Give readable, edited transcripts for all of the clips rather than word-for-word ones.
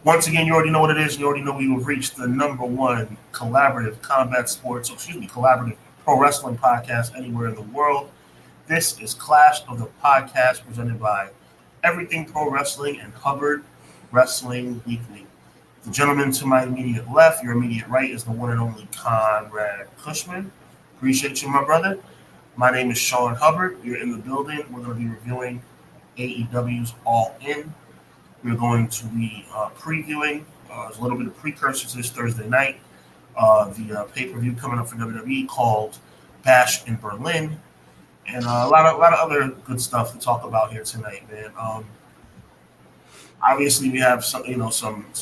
Once again, you already know what it is. You already know we have reached the number one collaborative pro wrestling podcast anywhere in the world. This is Clash of the Podcast presented by Everything Pro Wrestling and Hubbard Wrestling Weekly. The gentleman to my immediate left, your immediate right, is the one and only Conrad Cushman. Appreciate you, my brother. My name is Sean Hubbard. You're in the building. We're going to be reviewing AEW's All In. We're going to be previewing a little bit of precursor to this Thursday night, the pay-per-view coming up for WWE called Bash in Berlin, and a lot of other good stuff to talk about here tonight, man. Obviously, we have some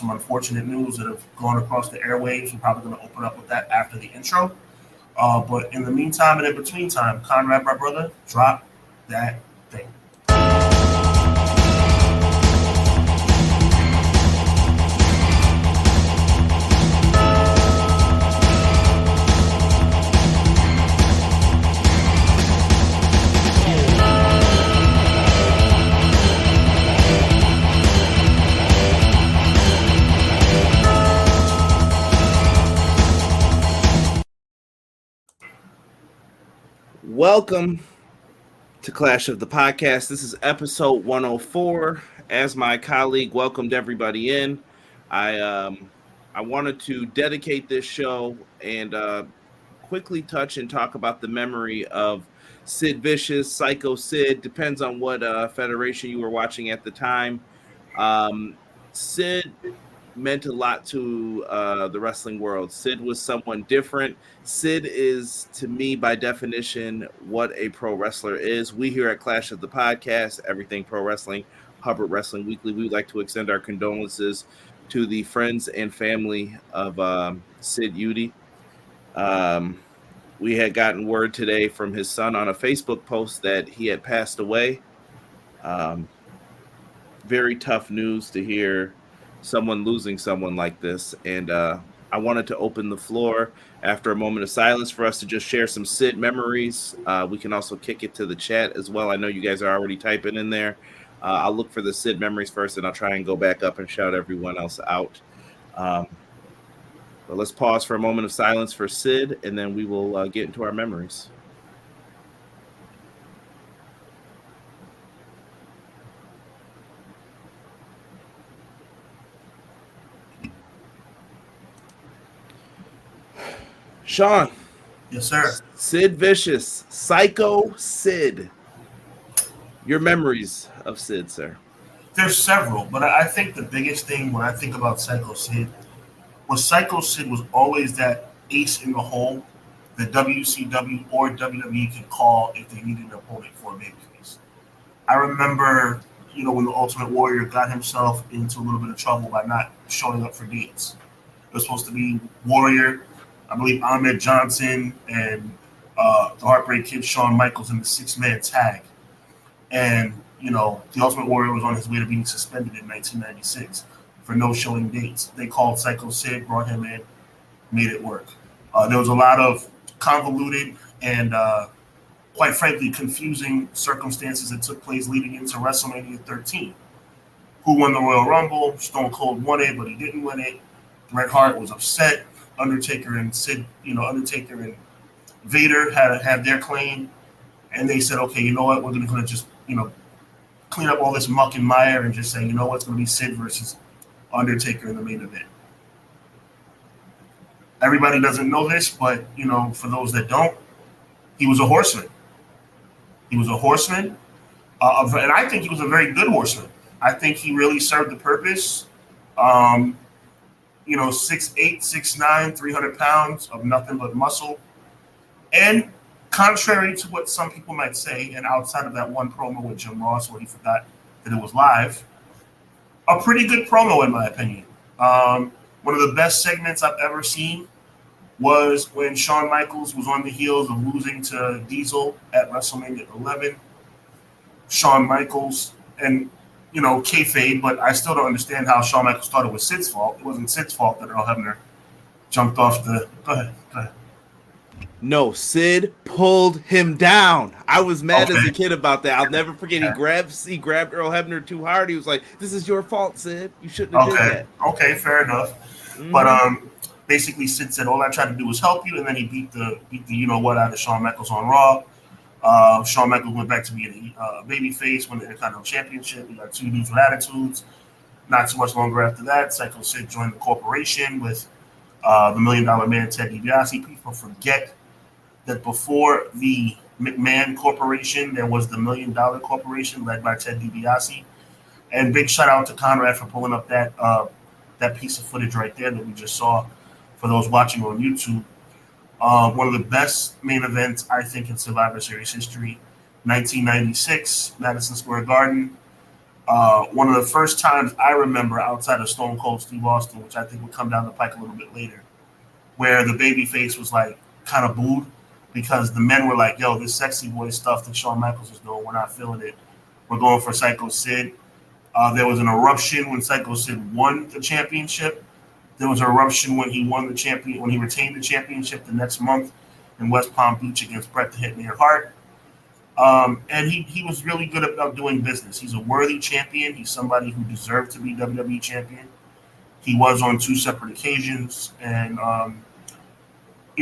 unfortunate news that have gone across the airwaves. We're probably going to open up with that after the intro. But in the meantime and in between time, Conrad, my brother, drop that thing. Welcome to Clash of the Podcast. This is episode 104. As my colleague welcomed everybody in, I wanted to dedicate this show and quickly touch and talk about the memory of Sid Vicious, Psycho Sid. Depends on what federation you were watching at the time. Sid meant a lot to the wrestling world. Sid was someone different. Sid is, to me, by definition, what a pro wrestler is. We here at Clash of the Podcast, Everything Pro Wrestling, Hubbard Wrestling Weekly, we would like to extend our condolences to the friends and family of Sid Udy. We had gotten word today from his son on a Facebook post that he had passed away. Very tough news to hear someone losing someone like this, and I wanted to open the floor after a moment of silence for us to just share some Sid memories. We can also kick it to the chat as well. I know you guys are already typing in there. I'll look for the Sid memories first, and I'll try and go back up and shout everyone else out. But let's pause for a moment of silence for Sid, and then we will get into our memories. Sean. Yes, sir. Sid Vicious, Psycho Sid. Your memories of Sid, sir. There's several, but I think the biggest thing when I think about Psycho Sid was always that ace in the hole that WCW or WWE could call if they needed an opponent for a babyface. I remember, when the Ultimate Warrior got himself into a little bit of trouble by not showing up for dates. It was supposed to be Warrior, I believe Ahmed Johnson, and the Heartbreak Kid Shawn Michaels in the six-man tag. And, the Ultimate Warrior was on his way to being suspended in 1996 for no showing dates. They called Psycho Sid, brought him in, made it work. There was a lot of convoluted and, quite frankly, confusing circumstances that took place leading into WrestleMania 13. Who won the Royal Rumble? Stone Cold won it, but he didn't win it. Bret Hart was upset. Undertaker and Vader had their claim, and they said, okay, you know what, we're going to just, clean up all this muck and mire and just say, you know what, it's going to be Sid versus Undertaker in the main event. Everybody doesn't know this, but, for those that don't, he was a horseman. He was a horseman, and I think he was a very good horseman. I think he really served the purpose. 6'8", 6'9", 300 pounds of nothing but muscle. And contrary to what some people might say, and outside of that one promo with Jim Ross where he forgot that it was live, a pretty good promo in my opinion. One of the best segments I've ever seen was when Shawn Michaels was on the heels of losing to Diesel at WrestleMania 11. Shawn Michaels, and kayfabe, but I still don't understand how Shawn Michaels thought it was Sid's fault. It wasn't Sid's fault that Earl Hebner jumped off the. Go ahead. No, Sid pulled him down. I was mad as a Okay. kid about that. I'll never forget. He grabbed Earl Hebner too hard. He was like, "This is your fault, Sid. You shouldn't have did Okay. that." Okay. Fair enough. But Mm-hmm. basically, Sid said all I tried to do was help you, and then he beat the you know what out of Shawn Michaels on Raw. Shawn Michaels went back to being a baby face, won the Intercontinental Championship. We got two dudes with attitudes. Not too much longer after that, Psycho Sid joined the corporation with the Million Dollar Man Ted DiBiase. People forget that before the McMahon Corporation, there was the Million Dollar Corporation led by Ted DiBiase. And big shout out to Conrad for pulling up that piece of footage right there that we just saw for those watching on YouTube. One of the best main events, I think, in Survivor Series history. 1996, Madison Square Garden. One of the first times I remember outside of Stone Cold Steve Austin, which I think would come down the pike a little bit later, where the babyface was like kind of booed because the men were like, yo, this sexy boy stuff that Shawn Michaels is doing, we're not feeling it. We're going for Psycho Sid. There was an eruption when Psycho Sid won the championship. There was an eruption when when he retained the championship the next month in West Palm Beach against Bret the Hitman Hart. And he was really good about doing business. He's a worthy champion. He's somebody who deserved to be WWE champion. He was on two separate occasions, and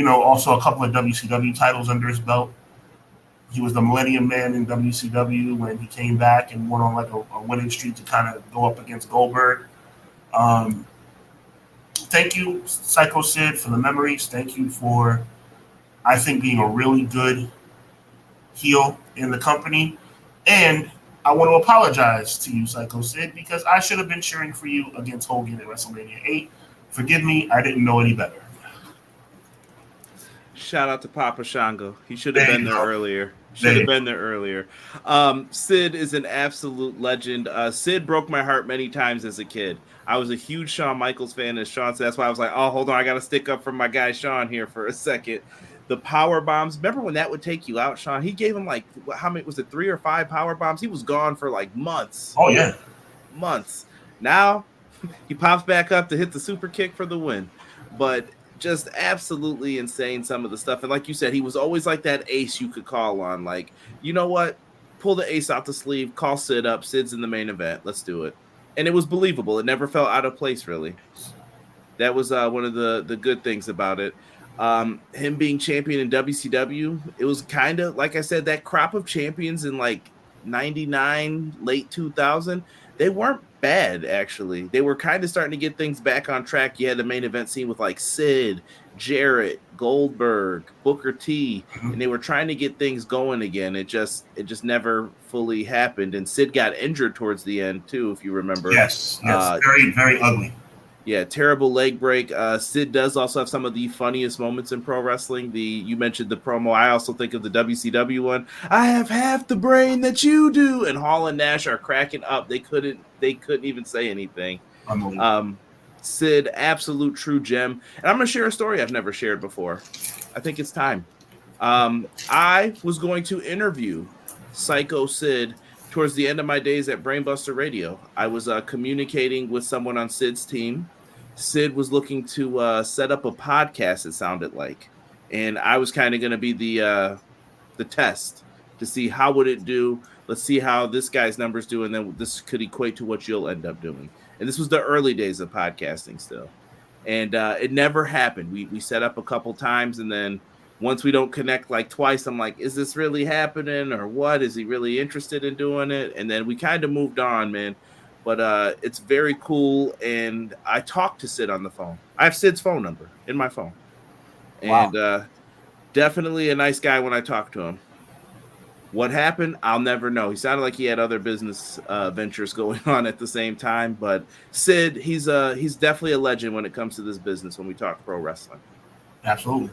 also a couple of WCW titles under his belt. He was the Millennium Man in WCW when he came back and went on like a winning streak to kind of go up against Goldberg. Um, Thank you, Psycho Sid, for the memories. Thank you for, I think, being a really good heel in the company. And I want to apologize to you, Psycho Sid, because I should have been cheering for you against Hogan at WrestleMania 8. Forgive me, I didn't know any better. Shout out to Papa Shango. He should have There been you there go. earlier. There Should you have go. been there earlier. Sid is an absolute legend. Sid broke my heart many times as a kid. I was a huge Shawn Michaels fan, as Sean said. That's why I was like, oh, hold on, I got to stick up for my guy Sean here for a second. The power bombs. Remember when that would take you out, Sean? He gave him like, how many was it, 3 or 5 power bombs? He was gone for like months. Oh, yeah. Months. Now he pops back up to hit the super kick for the win. But just absolutely insane, some of the stuff. And like you said, he was always like that ace you could call on. Like, you know what? Pull the ace out the sleeve, call Sid up. Sid's in the main event. Let's do it. And it was believable. It never felt out of place, really. That was one of the good things about it. Him being champion in WCW, it was kind of, like I said, that crop of champions in like 99, late 2000, they weren't bad, actually. They were kind of starting to get things back on track. You had the main event scene with like Sid, Jarrett, Goldberg, Booker T, and they were trying to get things going again. It just never fully happened. And Sid got injured towards the end too, if you remember. Yes. Very, very ugly. Yeah, terrible leg break. Sid does also have some of the funniest moments in pro wrestling. You mentioned the promo. I also think of the WCW one. I have half the brain that you do, and Hall and Nash are cracking up. They couldn't even say anything. Sid, absolute true gem. And I'm gonna share a story I've never shared before. I think it's time. I was going to interview Psycho Sid towards the end of my days at Brainbuster Radio. I was communicating with someone on Sid's team. Sid was looking to set up a podcast, it sounded like. And I was kind of going to be the test to see how would it do. Let's see how this guy's numbers do, and then this could equate to what you'll end up doing. And this was the early days of podcasting still. And it never happened. We set up a couple times, and then once we don't connect like twice, I'm like, is this really happening or what? Is he really interested in doing it? And then we kind of moved on, man. But it's very cool. And I talked to Sid on the phone. I have Sid's phone number in my phone. Wow. And definitely a nice guy when I talked to him. What happened? I'll never know. He sounded like he had other business ventures going on at the same time. But Sid, he's definitely a legend when it comes to this business when we talk pro wrestling. Absolutely.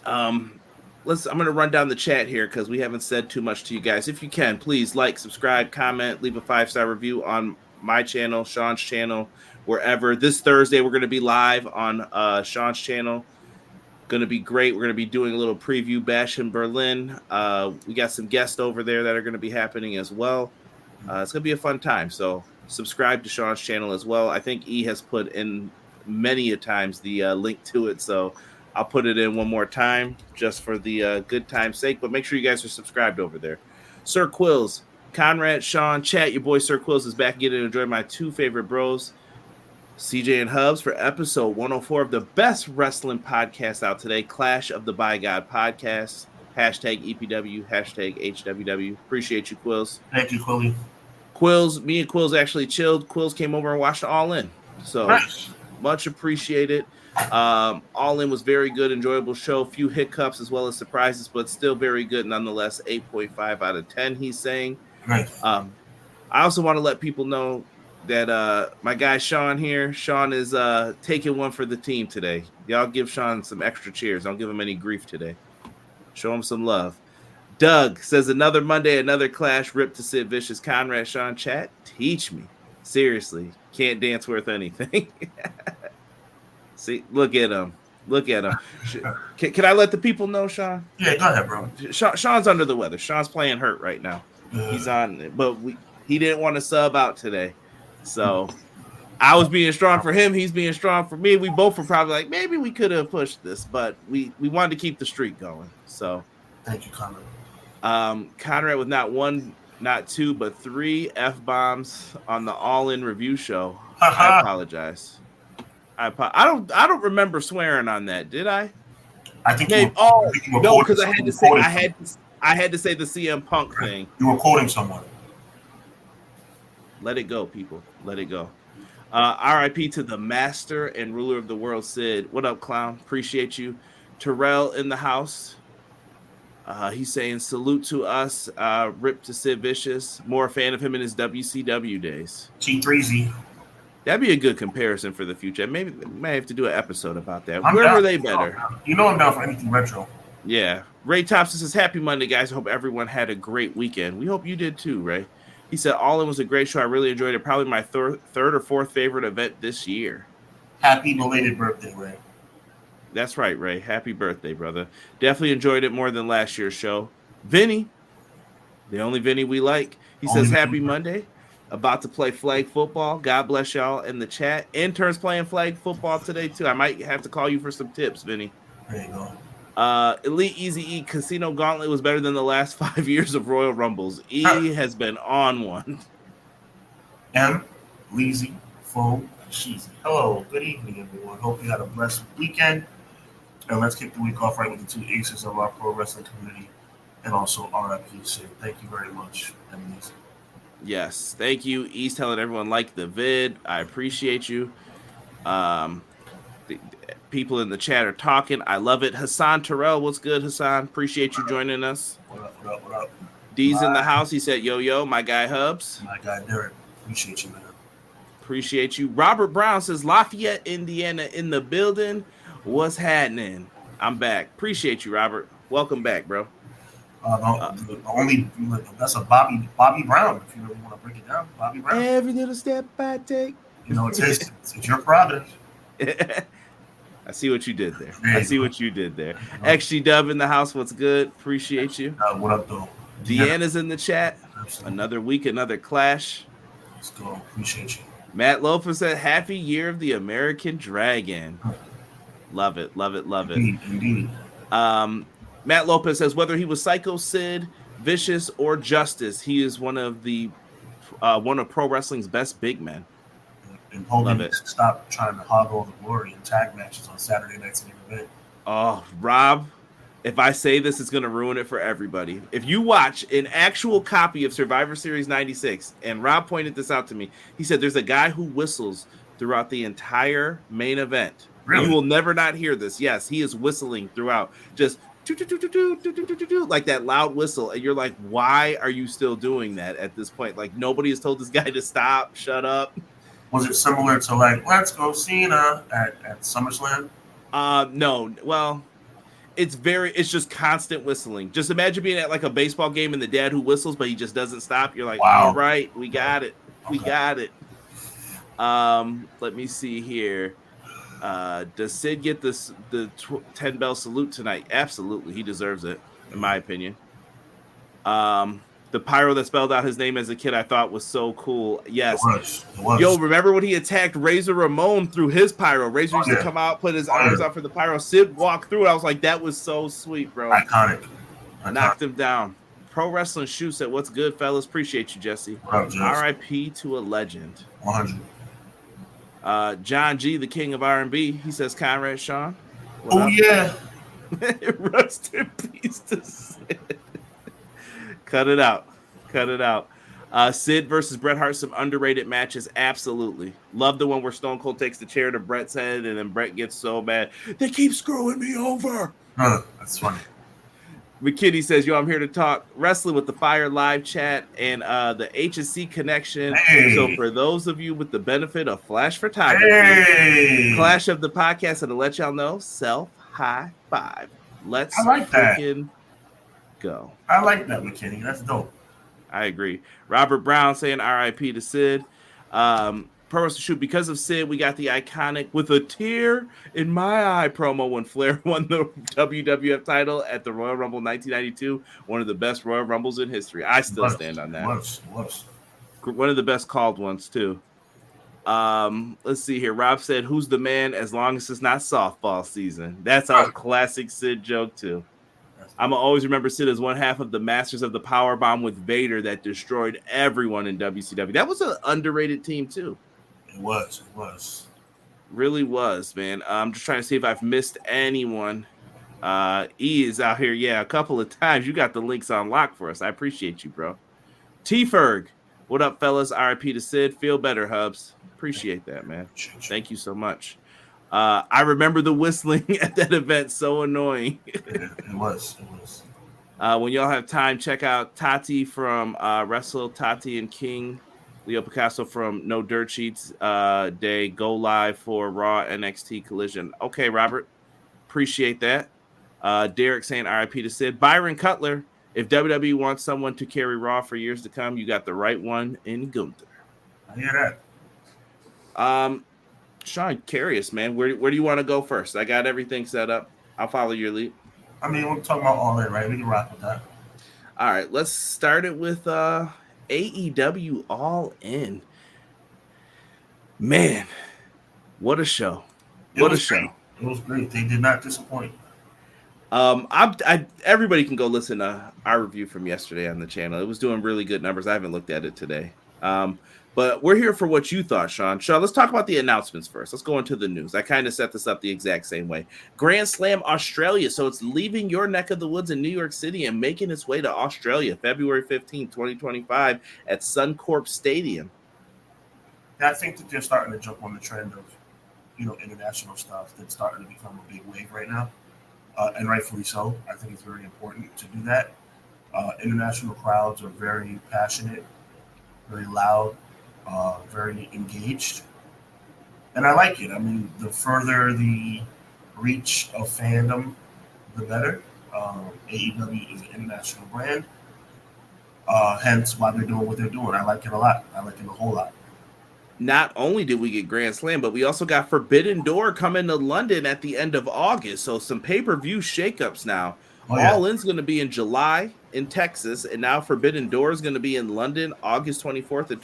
I'm going to run down the chat here because we haven't said too much to you guys. If you can, please like, subscribe, comment, leave a 5-star review on my channel, Sean's channel, wherever. This Thursday, we're going to be live on Sean's channel. Going to be great. We're going to be doing a little preview bash in Berlin. We got some guests over there that are going to be happening as well. It's going to be a fun time. So subscribe to Sean's channel as well. I think E has put in many a times the link to it. So I'll put it in one more time just for the good time's sake. But make sure you guys are subscribed over there. Sir Quills, Conrad, Sean, chat. Your boy Sir Quills is back again to enjoy my two favorite bros, CJ and Hubs, for episode 104 of the best wrestling podcast out today, Clash of the By God podcast. Hashtag EPW, hashtag HWW. Appreciate you, Quills. Thank you, Quilly. Quills, me and Quills actually chilled. Quills came over and watched All In. So Nice. much appreciated. All In was very good, enjoyable show. Few hiccups as well as surprises, but still very good nonetheless. 8.5 out of 10, he's saying. Nice. I also want to let people know that my guy Sean here, Sean is taking one for the team today. Y'all give Sean some extra cheers. Don't give him any grief today. Show him some love. Doug says, another Monday, another clash. Rip to Sid Vicious. Conrad, Sean, chat. Teach me. Seriously. Can't dance worth anything. See, look at him. Look at him. Can I let the people know, Sean? Yeah, go ahead, bro. Sean's under the weather. Sean's playing hurt right now. He's on, but he didn't want to sub out today. So I was being strong for him. He's being strong for me. We both were probably like, maybe we could have pushed this, but we wanted to keep the streak going. So thank you, Conrad. Conrad with not one, not two, but 3 F-bombs on the All In review show. I apologize. I don't remember swearing on that, did I? I think no, because I had to say the CM Punk thing. You were quoting someone. Let it go, people. Let it go. RIP to the master and ruler of the world, Sid. What up, clown? Appreciate you. Terrell in the house. He's saying salute to us. Rip to Sid Vicious. More a fan of him in his WCW days. T3Z. That'd be a good comparison for the future. Maybe may have to do an episode about that. Where were they better? You know I'm down for anything retro. Yeah. Ray Thompson says, happy Monday, guys. I hope everyone had a great weekend. We hope you did too, Ray. He said, All In was a great show. I really enjoyed it. Probably my third or fourth favorite event this year. Happy belated birthday, Ray. That's right, Ray. Happy birthday, brother. Definitely enjoyed it more than last year's show. Vinny, the only Vinny we like. He says, happy Monday. About to play flag football. God bless y'all in the chat. Interns playing flag football today, too. I might have to call you for some tips, Vinny. There you go. Elite Easy E Casino Gauntlet was better than the last 5 years of Royal Rumbles. E has been on one. M, Leezy, Fo, Sheezy. Hello, good evening, everyone. Hope you had a blessed weekend. And let's kick the week off right with the two aces of our pro wrestling community and also RIP Sid. Thank you very much, M. Leezy. Yes, thank you. East telling everyone like the vid. I appreciate you. People in the chat are talking. I love it. Hassan Terrell, what's good, Hassan? Appreciate you joining us. What up? D's in the house. He said, yo, my guy Hubs. My guy Derek. Appreciate you, man. Appreciate you. Robert Brown says, Lafayette, Indiana in the building. What's happening? I'm back. Appreciate you, Robert. Welcome back, bro. That's a Bobby Brown. If you really want to break it down, Bobby Brown. Every little step I take. You know, it's your product. I see what you did there. XG Dub in the house. What's good? Appreciate you. What up, though? Deanna's in the chat. Absolutely. Another week, another clash. Let's go. Appreciate you. Matt Lopez said, happy year of the American Dragon. Love it. Indeed. Matt Lopez says, whether he was Psycho Sid, Vicious, or Justice, he is one of pro wrestling's best big men. And Hogan needs to stop trying to hog all the glory in tag matches on Saturday nights in the event. Oh, Rob, if I say this, it's going to ruin it for everybody. If you watch an actual copy of Survivor Series 96, and Rob pointed this out to me, he said there's a guy who whistles throughout the entire main event. Really? You will never not hear this. Yes, he is whistling throughout. Just like that loud whistle. And you're like, why are you still doing that at this point? Like, nobody has told this guy to stop, shut up. Was it similar to like, let's go Cena at SummerSlam? No. Well, it's just constant whistling. Just imagine being at like a baseball game and the dad who whistles, but he just doesn't stop. You're like, wow. All right, we got it. We got it. Let me see here. Does Sid get the 10 bell salute tonight? Absolutely. He deserves it, in my opinion. The pyro that spelled out his name as a kid, I thought was so cool. Yes. It was. Yo, remember when he attacked Razor Ramon through his pyro? Razor used to come out, put his arms out for the pyro. Sid walked through it. I was like, that was so sweet, bro. Iconic. Knocked him down. Pro Wrestling Shoe said, what's good, fellas? Appreciate you, Jesse. R.I.P. to a legend. 100. John G., the king of R&B. He says, Conrad Sean. Oh, yeah. Rest in peace to Sid. Cut it out. Sid versus Bret Hart, some underrated matches. Absolutely. Love the one where Stone Cold takes the chair to Bret's head and then Bret gets so mad. They keep screwing me over. That's funny. McKinney says, yo, I'm here to talk wrestling with the Fire live chat and the HSC connection. Hey. So for those of you with the benefit of flash photography, Clash of the podcast, and to let y'all know, self high five. Let's freaking go. I like that, McKinney. That's dope. I agree. Robert Brown saying RIP to Sid. Pro Wrestling Shoot, because of Sid, we got the iconic with a tear in my eye promo when Flair won the WWF title at the Royal Rumble 1992. One of the best Royal Rumbles in history. I still stand on that. Was. One of the best called ones, too. Let's see here. Rob said, who's the man as long as it's not softball season? That's a classic Sid joke, too. I'm going to always remember Sid as one half of the Masters of the Powerbomb with Vader that destroyed everyone in WCW. That was an underrated team, too. It was. Really was, man. I'm just trying to see if I've missed anyone. E is out here, a couple of times. You got the links on lock for us. I appreciate you, bro. T-Ferg, what up, fellas? RIP to Sid. Feel better, Hubs. Appreciate that, man. Thank you so much. I remember the whistling at that event. So annoying. It was. When y'all have time, check out Tati from Wrestle, Tati and King. Leo Picasso from No Dirt Sheets Day. Go live for Raw NXT Collision. Okay, Robert. Appreciate that. Derek saying RIP to Sid. Byron Cutler. If WWE wants someone to carry Raw for years to come, you got the right one in Gunther. I hear that. Sean, curious, man. Where do you want to go first? I got everything set up. I'll follow your lead. I mean, we're talking about All In, right? We can rock with that. All right, let's start it with AEW All In. Man, what a show. It was great. They did not disappoint. Everybody can go listen to our review from yesterday on the channel. It was doing really good numbers. I haven't looked at it today. But we're here for what you thought, Sean. Sean, let's talk about the announcements first. Let's go into the news. I kind of set this up the exact same way. Grand Slam Australia. So it's leaving your neck of the woods in New York City and making its way to Australia, February 15, 2025 at Suncorp Stadium. Yeah, I think that they're starting to jump on the trend of, international stuff that's starting to become a big wave right now. And rightfully so. I think it's very important to do that. International crowds are very passionate, very loud, very engaged. And I like it. I mean, the further the reach of fandom, the better. AEW is an international brand. Hence why they're doing what they're doing. I like it a lot. I like it a whole lot. Not only did we get Grand Slam, but we also got Forbidden Door coming to London at the end of August. So some pay-per-view shakeups now. All In's going to be in July in Texas, and now Forbidden Door is going to be in London August 24th of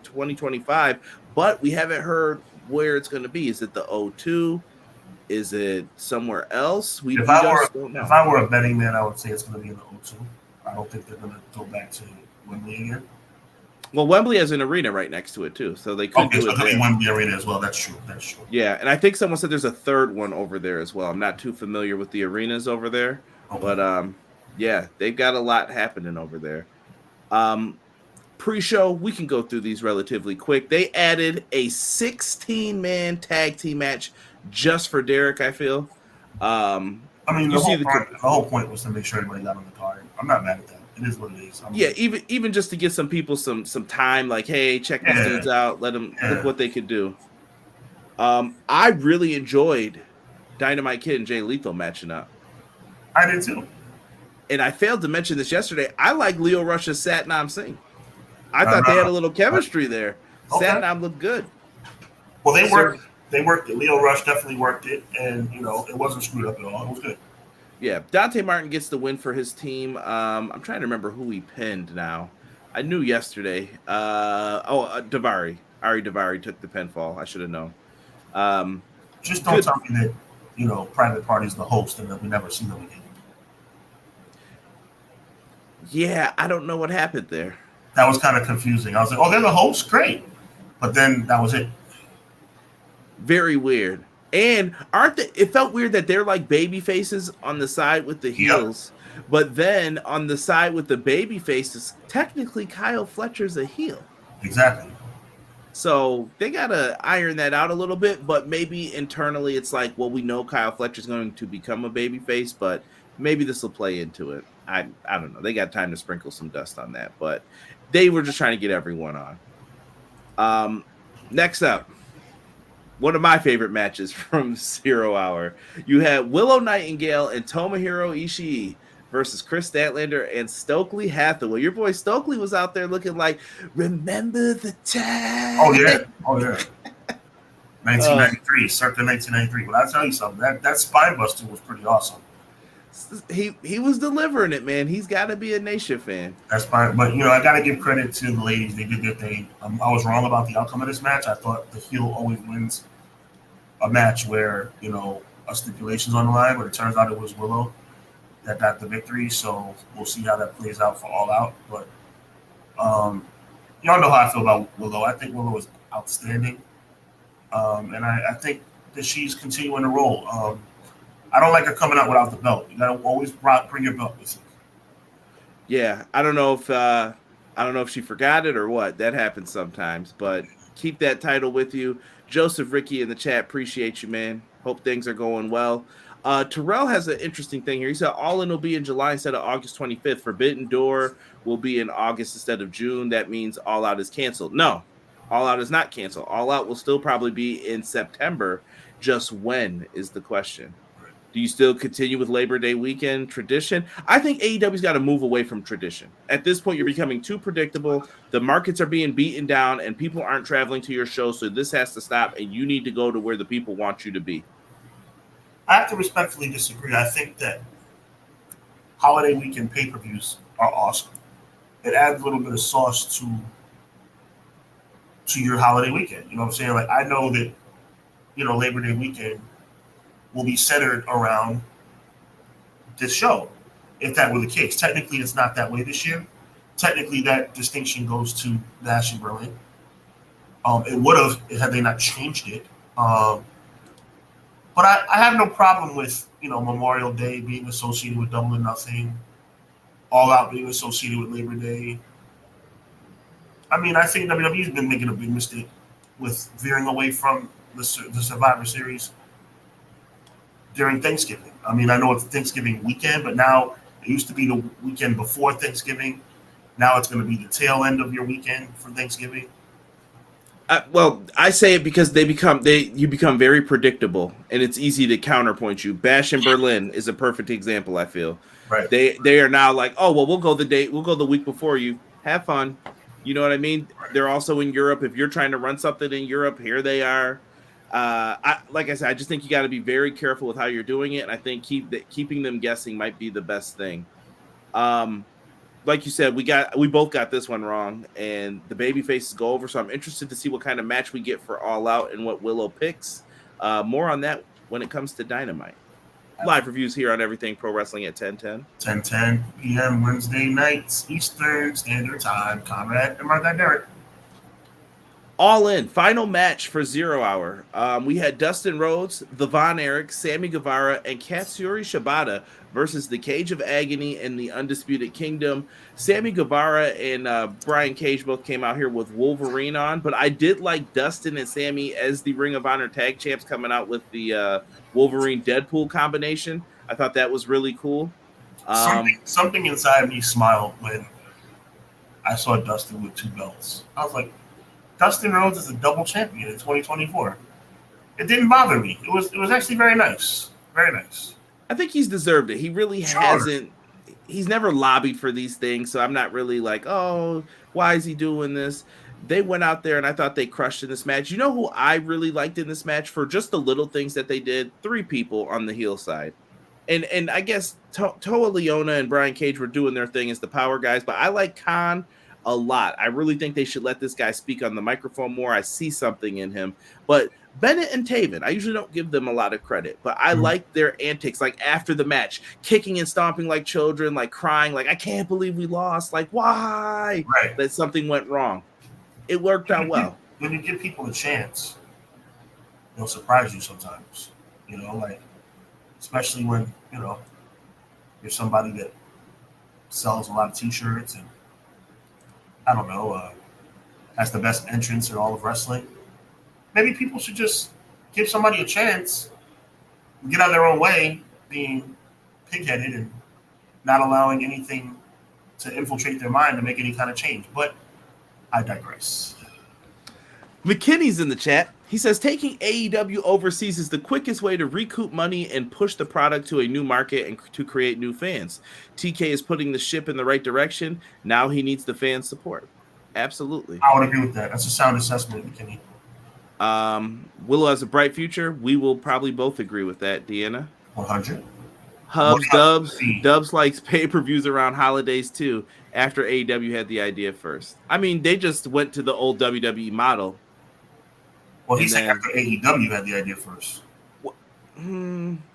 2025. But we haven't heard where it's going to be. Is it the O2? Is it somewhere else? If I were a betting man, I would say it's going to be in the O2. I don't think they're going to go back to Wembley again. Well, Wembley has an arena right next to it too, so they could do it there. Wembley Arena as well. That's true. Yeah, and I think someone said there's a third one over there as well. I'm not too familiar with the arenas over there, but yeah, they've got a lot happening over there. Pre-show, we can go through these relatively quick. They added a 16-man tag team match just for Derek. I feel. I mean, the whole point was to make sure everybody got on the card. I'm not mad at that. It is what it is. Even just to give some people some time, like, hey, check these dudes out. Let them look what they could do. I really enjoyed Dynamite Kid and Jay Lethal matching up. I did too. And I failed to mention this yesterday. I like Leo Rush's Satnam Singh. I thought they had a little chemistry there. Okay. Satnam looked good. Well, they worked it. Leo Rush definitely worked it, and it wasn't screwed up at all. It was good. Yeah, Dante Martin gets the win for his team. I'm trying to remember who he pinned now. I knew yesterday. Davari. Ari Davari took the pinfall. I should have known. Um, Just don't good. tell me that, Private Party's the host and that we never see them again. Yeah, I don't know what happened there. That was kind of confusing. I was like, oh, they're the host? Great. But then that was it. Very weird. And it felt weird that they're like baby faces on the side with the heels, but then on the side with the baby faces, technically Kyle Fletcher's a heel. Exactly. So they gotta iron that out a little bit, but maybe internally it's like, well, we know Kyle Fletcher's going to become a baby face, but maybe this will play into it. I don't know. They got time to sprinkle some dust on that, but they were just trying to get everyone on. Next up, one of my favorite matches from 0 Hour. You had Willow Nightingale and Tomohiro Ishii versus Chris Statlander and Stokely Hathaway. Your boy Stokely was out there looking like, remember the time? Oh, yeah. 1993, circa 1993. But I'll tell you something, that spine buster was pretty awesome. He was delivering it, man. He's got to be a Nation fan. That's fine. But, I got to give credit to the ladies. They did their thing. I was wrong about the outcome of this match. I thought the heel always wins a match where, a stipulation's on the line, but it turns out it was Willow that got the victory. So we'll see how that plays out for All Out. But y'all know how I feel about Willow. I think Willow is outstanding. And I think that she's continuing to roll. I don't like her coming out without the belt. You gotta always bring your belt with you. Yeah, I don't know if she forgot it or what. That happens sometimes, but keep that title with you. Joseph Ricky in the chat, appreciate you, man. Hope things are going well. Terrell has an interesting thing here. He said All In will be in July instead of August 25th. Forbidden Door will be in August instead of June. That means All Out is canceled. No, All Out is not canceled. All Out will still probably be in September. Just when is the question. Do you still continue with Labor Day weekend tradition? I think AEW's got to move away from tradition. At this point, you're becoming too predictable. The markets are being beaten down, and people aren't traveling to your show, so this has to stop, and you need to go to where the people want you to be. I have to respectfully disagree. I think that holiday weekend pay-per-views are awesome. It adds a little bit of sauce to your holiday weekend. You know what I'm saying? Like, I know that, Labor Day weekend will be centered around this show, if that were the case. Technically, it's not that way this year. Technically, that distinction goes to Nash and Berlin. It would have had they not changed it. But I have no problem with, Memorial Day being associated with Double or Nothing, All Out being associated with Labor Day. I mean, I think WWE's been making a big mistake with veering away from the Survivor Series during Thanksgiving. I mean, I know it's Thanksgiving weekend, but now it used to be the weekend before Thanksgiving. Now it's going to be the tail end of your weekend for Thanksgiving. Well, I say it because you become very predictable, and it's easy to counterpoint you. Bash in Berlin is a perfect example. I feel right. They are now like, oh well, we'll go the week before you. Have fun. You know what I mean? Right. They're also in Europe. If you're trying to run something in Europe, here they are. Like I said, I just think you got to be very careful with how you're doing it, and I think keeping them guessing might be the best thing. Like you said, we both got this one wrong, and the baby faces go over. So I'm interested to see what kind of match we get for All Out and what Willow picks. More on that when it comes to Dynamite. Live reviews here on Everything Pro Wrestling at 10:10 p.m. Wednesday nights Eastern Standard Time. Conrad and Mark Derek. All In, final match for 0 Hour. We had Dustin Rhodes, the Von Erich, Sammy Guevara, and Katsuyori Shibata versus the Cage of Agony and the Undisputed Kingdom. Sammy Guevara and Brian Cage both came out here with Wolverine on, but I did like Dustin and Sammy as the Ring of Honor tag champs coming out with the Wolverine Deadpool combination. I thought that was really cool. Something inside me smiled when I saw Dustin with 2 belts. I was like, Dustin Rhodes is a double champion in 2024. It didn't bother me. It was actually very nice. Very nice. I think he's deserved it. He really hasn't. He's never lobbied for these things, so I'm not really like, oh, why is he doing this? They went out there, and I thought they crushed in this match. You know who I really liked in this match for just the little things that they did? 3 people on the heel side. And I guess Toa Leona and Brian Cage were doing their thing as the power guys, but I like Khan a lot. I really think they should let this guy speak on the microphone more. I see something in him. But Bennett and Taven, I usually don't give them a lot of credit, but I like their antics, like after the match, kicking and stomping like children, like crying, like, I can't believe we lost. Like, why? Right. That something went wrong. It worked out well. When you give people a chance, they'll surprise you sometimes. You know, like, especially when, you know, you're somebody that sells a lot of T-shirts and, I don't know, has the best entrance in all of wrestling. Maybe people should just give somebody a chance, get out of their own way, being pig-headed and not allowing anything to infiltrate their mind to make any kind of change. But I digress. McKinney's in the chat. He says, taking AEW overseas is the quickest way to recoup money and push the product to a new market and to create new fans. TK is putting the ship in the right direction. Now he needs the fans' support. Absolutely. I would agree with that. That's a sound assessment, McKinney. Willow has a bright future. We will probably both agree with that, Deanna. 100. Dubs likes pay-per-views around holidays too, after AEW had the idea first. I mean, they just went to the old WWE model. Well, he said after AEW had the idea first.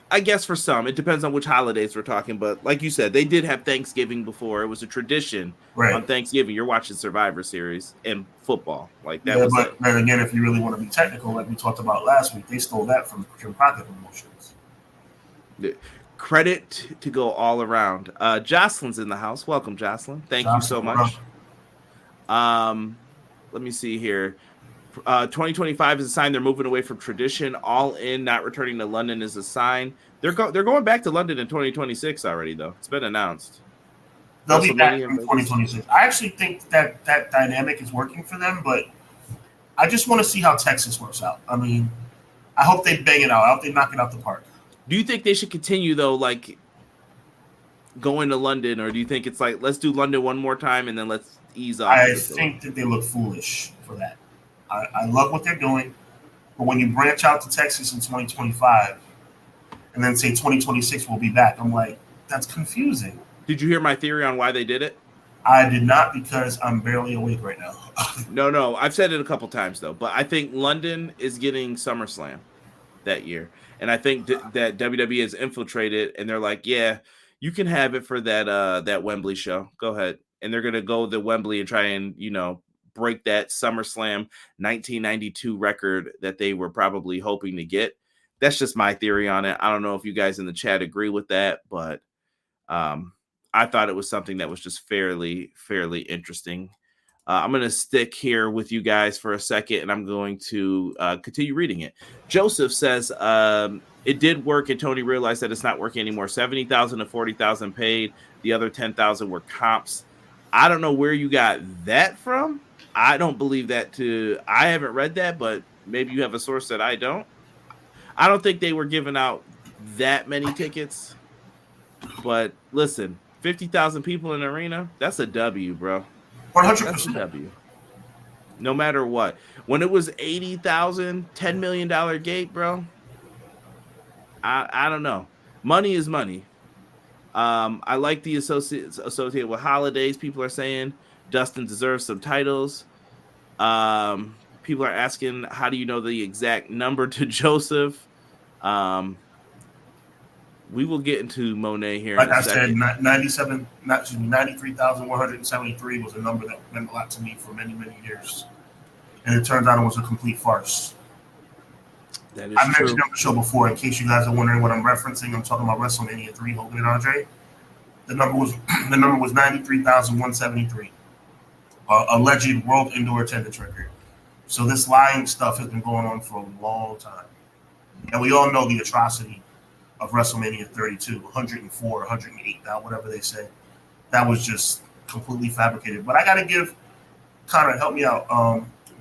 I guess for some. It depends on which holidays we're talking, but like you said, they did have Thanksgiving before. It was a tradition on Thanksgiving. You're watching Survivor Series and football. Like that was but then again, if you really want to be technical, like we talked about last week, they stole that from Crockett Promotions. Credit to go all around. Jocelyn's in the house. Welcome, Jocelyn. Thank you so much. Let me see here. 2025 is a sign they're moving away from tradition. All In, not returning to London is a sign. They're going back to London in 2026 already, though. It's been announced. They'll be back in 2026. I actually think that dynamic is working for them, but I just want to see how Texas works out. I mean, I hope they bang it out. I hope they knock it out the park. Do you think they should continue, though, like going to London, or do you think it's like, let's do London one more time and then let's ease off? I think that they look foolish for that. I love what they're doing, but when you branch out to Texas in 2025 and then say 2026 we'll be back, I'm like, that's confusing. Did you hear my theory on why they did it? I did not, because I'm barely awake right now. No. I've said it a couple times, though. But I think London is getting SummerSlam that year. And I think that WWE has infiltrated, and they're like, yeah, you can have it for that Wembley show. Go ahead. And they're going to go to Wembley and try and, break that SummerSlam 1992 record that they were probably hoping to get. That's just my theory on it. I don't know if you guys in the chat agree with that, but I thought it was something that was just fairly interesting. I'm going to stick here with you guys for a second, and I'm going to continue reading it. Joseph says, it did work, and Tony realized that it's not working anymore. 70,000 to 40,000 paid. The other 10,000 were comps. I don't know where you got that from. I don't believe that I haven't read that, but maybe you have a source that I don't. I don't think they were giving out that many tickets. But listen, 50,000 people in the arena, that's a W, bro. 100%. That's a W. No matter what. When it was 80,000, $10 million gate, bro, I don't know. Money is money. I like the associated with holidays. People are saying Dustin deserves some titles. People are asking, how do you know the exact number to Joseph? We will get into Monet here in a second. Like I said, 93,173 was a number that meant a lot to me for many, many years. And it turns out it was a complete farce. That is I true. mentioned on the show before, in case you guys are wondering what I'm referencing. I'm talking about WrestleMania 3, Hogan and Andre. The number was 93,173. Alleged world indoor attendance record. So this lying stuff has been going on for a long time. And we all know the atrocity of WrestleMania 32, 104, 108, now whatever they say. That was just completely fabricated. But I got to give Connor, help me out,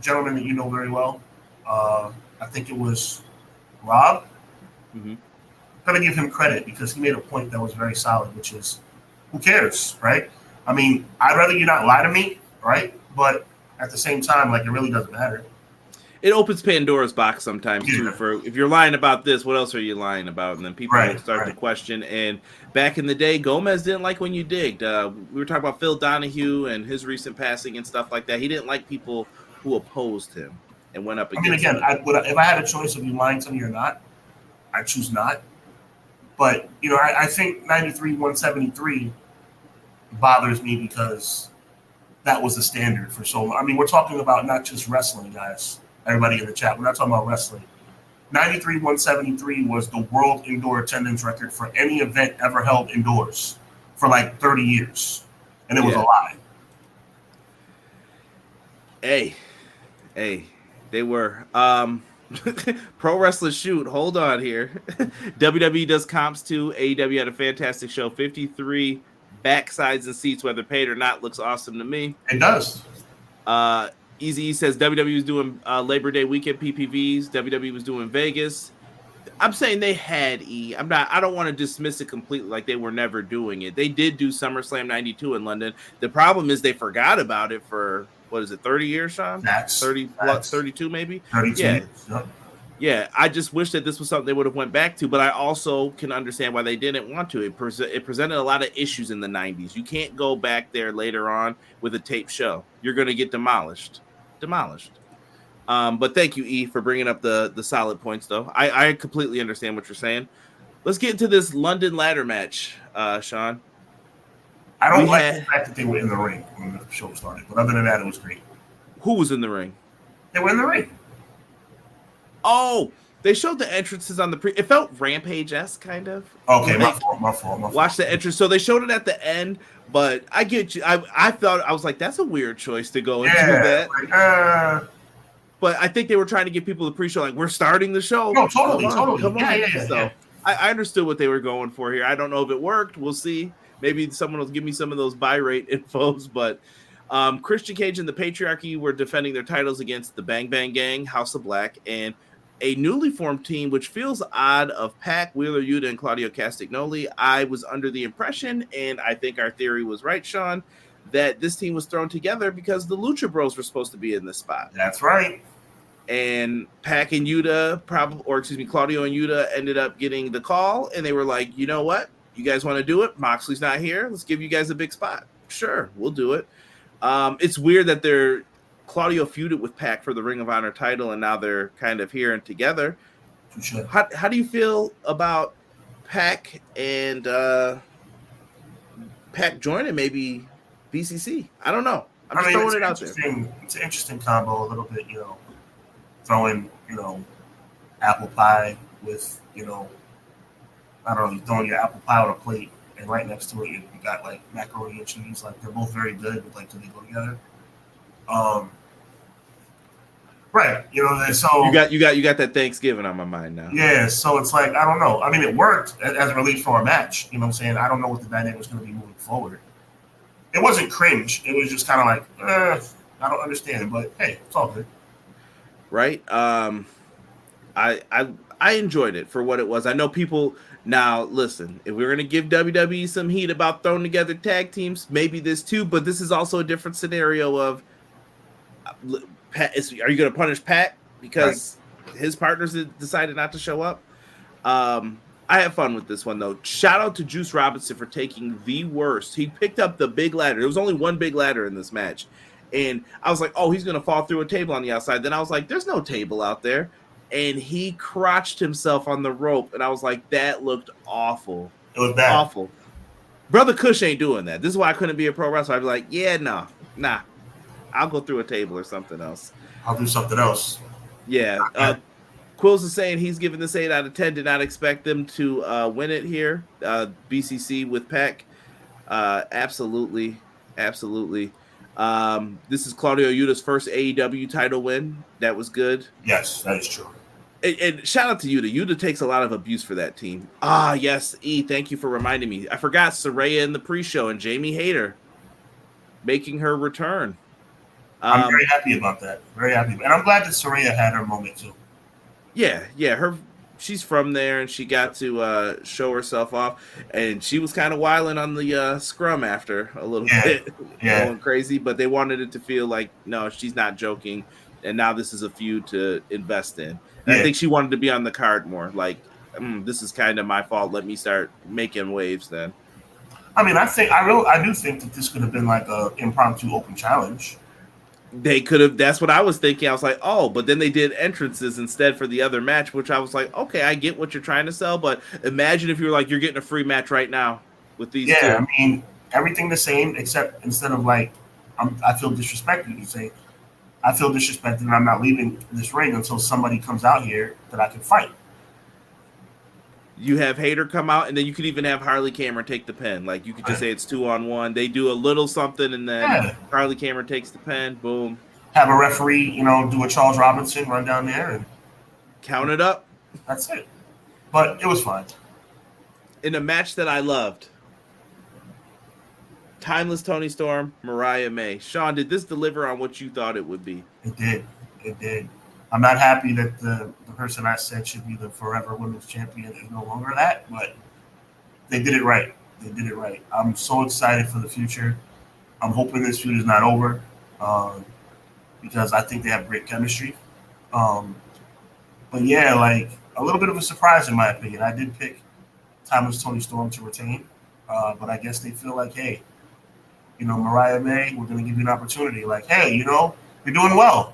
gentleman that you know very well. I think it was Rob. Mm-hmm. I'm going to give him credit because he made a point that was very solid, which is, who cares, right? I mean, I'd rather you not lie to me, right? But at the same time, like, it really doesn't matter. it opens Pandora's box sometimes too. Yeah. For if you're lying about this, what else are you lying about? And then people will start to question. And back in the day, Gomez didn't like when you digged. We were talking about Phil Donahue and his recent passing and stuff like that. He didn't like people who opposed him and went up against him. If I had a choice of you lying to me or not, I choose not. But I think 93-173 bothers me because that was the standard for so long. I mean, we're talking about not just wrestling, guys. Everybody in the chat, we're not talking about wrestling. 93-173 was the world indoor attendance record for any event ever held indoors for like 30 years. And it was a lie. Hey, they were. Pro Wrestler Shoot, hold on here. WWE does comps too. AEW had a fantastic show. 53 backsides and seats, whether paid or not, looks awesome to me. It does. Easy E says WWE was doing Labor Day weekend PPVs. WWE was doing Vegas. I'm saying they had I don't want to dismiss it completely like they were never doing it. They did do SummerSlam 92 in London. The problem is they forgot about it for, 30 years, Sean? 32 maybe? 32 years. Yep. Yeah, I just wish that this was something they would have went back to, but I also can understand why they didn't want to. It presented a lot of issues in the 90s. You can't go back there later on with a tape show. You're going to get demolished. But thank you, E, for bringing up the solid points, though. I completely understand what you're saying. Let's get into this London ladder match, Sean. I don't like the fact that they were in the ring when the show started, but other than that, it was great. Who was in the ring? They were in the ring. Oh, they showed the entrances on the it felt Rampage-esque, kind of. Okay, my fault. Watch the entrance. So they showed it at the end, but I get you. I thought, I was like, that's a weird choice to go into that. Like, but I think they were trying to give people the pre-show, like, we're starting the show. No, totally. Come on. Yeah. So I understood what they were going for here. I don't know if it worked. We'll see. Maybe someone will give me some of those buy rate infos, but Christian Cage and the Patriarchy were defending their titles against the Bang Bang Gang, House of Black, and a newly formed team, which feels odd, of Pac, Wheeler Yuta, and Claudio Castagnoli. I was under the impression, and I think our theory was right, Sean, that this team was thrown together because the Lucha Bros were supposed to be in this spot. That's right. And Pac and Yuta, Claudio and Yuta ended up getting the call, and they were like, you know what? You guys want to do it? Moxley's not here. Let's give you guys a big spot. Sure, we'll do it. It's weird that Claudio feuded with Pac for the Ring of Honor title, and now they're kind of here and together. Sure. How do you feel about Pac and Pac joining maybe BCC? I don't know. I'm just throwing it out there. It's an interesting combo, a little bit, throwing, apple pie with, I don't know, you're throwing your apple pie on a plate, and right next to it you got like macaroni and cheese. Like, they're both very good, but like, do they go together? Right. So you got that Thanksgiving on my mind now. Yeah. So it's like, I don't know. I mean, it worked as it relates for our match. You know what I'm saying? I don't know what the dynamic was going to be moving forward. It wasn't cringe. It was just kind of like, I don't understand it, but hey, it's all good. Right. I enjoyed it for what it was. I know people now. Listen, if we're gonna give WWE some heat about throwing together tag teams, maybe this too. But this is also a different scenario of. Are you going to punish Pac because his partners decided not to show up? I had fun with this one, though. Shout out to Juice Robinson for taking the worst. He picked up the big ladder. There was only one big ladder in this match. And I was like, oh, he's going to fall through a table on the outside. Then I was like, there's no table out there. And he crotched himself on the rope. And I was like, that looked awful. It was bad. Awful. Brother Kush ain't doing that. This is why I couldn't be a pro wrestler. I'd be like, yeah, nah. I'll go through a table or something else. I'll do something else. Yeah. Quills is saying he's giving this 8 out of 10. Did not expect them to win it here. BCC with Pac. Absolutely. This is Claudio Yuta's first AEW title win. That was good. Yes, that is true. And shout out to Yuta. Yuta takes a lot of abuse for that team. Yes. E, thank you for reminding me. I forgot Saraya in the pre-show and Jamie Hayter making her return. I'm very happy about that. Very happy. And I'm glad that Saraya had her moment too. Yeah. She's from there, and she got to show herself off. And she was kind of wilding on the scrum after a little bit, going crazy. But they wanted it to feel like, no, she's not joking. and now this is a feud to invest in. And Yeah. I think she wanted to be on the card more. Like, this is kind of my fault. Let me start making waves then. I mean, I do think that this could have been like a impromptu open challenge. They could have. That's what I was thinking. I was like, oh, but then they did entrances instead for the other match, which I was like, okay, I get what you're trying to sell, but imagine if you were like, you're getting a free match right now with these two. I mean, everything the same except instead of like, I feel disrespected. You say, I feel disrespected, and I'm not leaving this ring until somebody comes out here that I can fight. You have Hayter come out, and then you could even have Harley Cameron take the pin. Like, you could just say it's 2-on-1. They do a little something, and then Harley Cameron takes the pin. Boom. Have a referee, do a Charles Robinson, run down there, and count it up. That's it. But it was fun. In a match that I loved, Timeless Toni Storm, Mariah May. Sean, did this deliver on what you thought it would be? It did. It did. I'm not happy that the person I said should be the forever women's champion is no longer that, but they did it right. They did it right. I'm so excited for the future. I'm hoping this feud is not over because I think they have great chemistry. But yeah, like a little bit of a surprise in my opinion. I did pick Timeless Toni Storm to retain, but I guess they feel like, hey, Mariah May, we're going to give you an opportunity. Like, hey, you're doing well.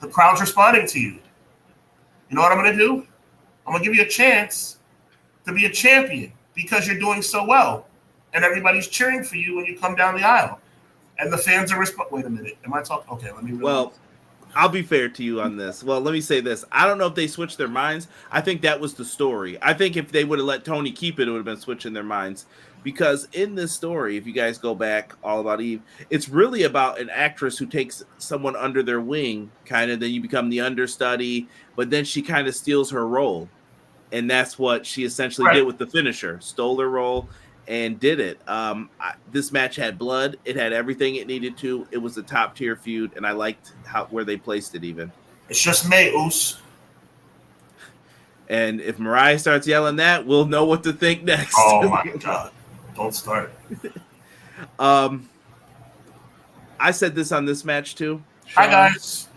The crowd's responding to you. You know what I'm going to do? I'm going to give you a chance to be a champion because you're doing so well. And everybody's cheering for you when you come down the aisle. And the fans are wait a minute. Am I talking? Okay, let me realize. Well, I'll be fair to you on this. Well, let me say this. I don't know if they switched their minds. I think that was the story. I think if they would have let Tony keep it, it would have been switching their minds. Because in this story, if you guys go back, All About Eve, it's really about an actress who takes someone under their wing, kind of, then you become the understudy, but then she kind of steals her role. And that's what she essentially did with the finisher. Stole her role and did it. This match had blood. It had everything it needed to. It was a top-tier feud, and I liked where they placed it even. It's just May, Oos. And if Mariah starts yelling that, we'll know what to think next. Oh, my God. Don't start. I said this on this match too. Sean, hi guys.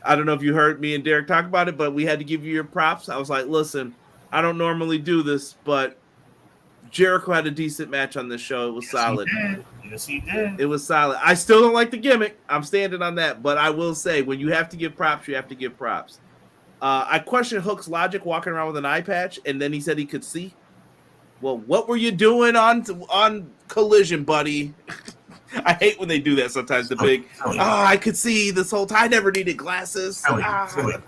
I don't know if you heard me and Derek talk about it, but we had to give you your props. I was like, listen, I don't normally do this, but Jericho had a decent match on this show. It was solid. Yes, he did. It was solid. I still don't like the gimmick. I'm standing on that, but I will say when you have to give props, you have to give props. I questioned Hook's logic walking around with an eye patch, and then he said he could see. Well, what were you doing on Collision, buddy? I hate when they do that sometimes. The big, I could see this whole time. I never needed glasses. Silly.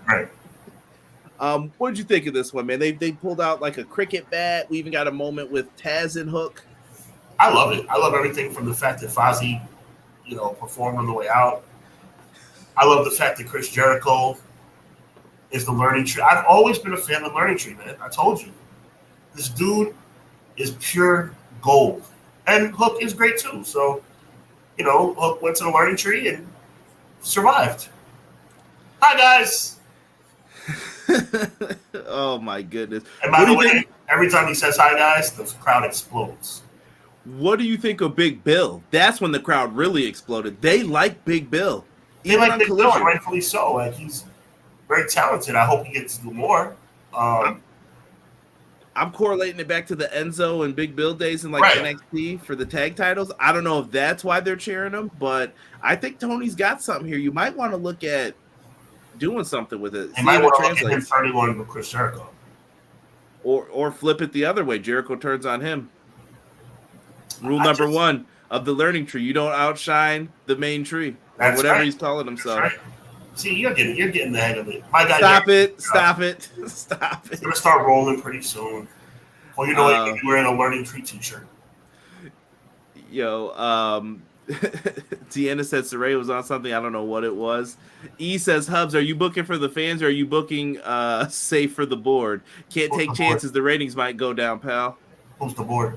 Right. What did you think of this one, man? They pulled out like a cricket bat. We even got a moment with Taz and Hook. I love it. I love everything from the fact that Fozzy, performed on the way out. I love the fact that Chris Jericho is the learning tree. I've always been a fan of the learning tree, man. I told you. This dude is pure gold. And Hook is great too. So, Hook went to the learning tree and survived. Hi, guys. Oh, my goodness. And by the way, every time he says hi, guys, the crowd explodes. What do you think of Big Bill? That's when the crowd really exploded. They like Big Bill. They like Big Bill, and rightfully so. Like, he's very talented. I hope he gets to do more. I'm correlating it back to the Enzo and Big Bill days in NXT for the tag titles. I don't know if that's why they're cheering him, but I think Tony's got something here. You might want to look at doing something with it. You might want to look at him turning on with Chris Jericho. Or flip it the other way. Jericho turns on him. Rule number 1 of the learning tree. You don't outshine the main tree. Or whatever he's calling himself. Right. See, you're getting the hang of it. My guy, Stop it. It's going to start rolling pretty soon. Well, you're wearing a learning tree t-shirt. Yo, Deanna said Saray was on something. I don't know what it was. E says, Hubs, are you booking for the fans or are you booking safe for the board? Can't take chances. The ratings might go down, pal. Who's the board?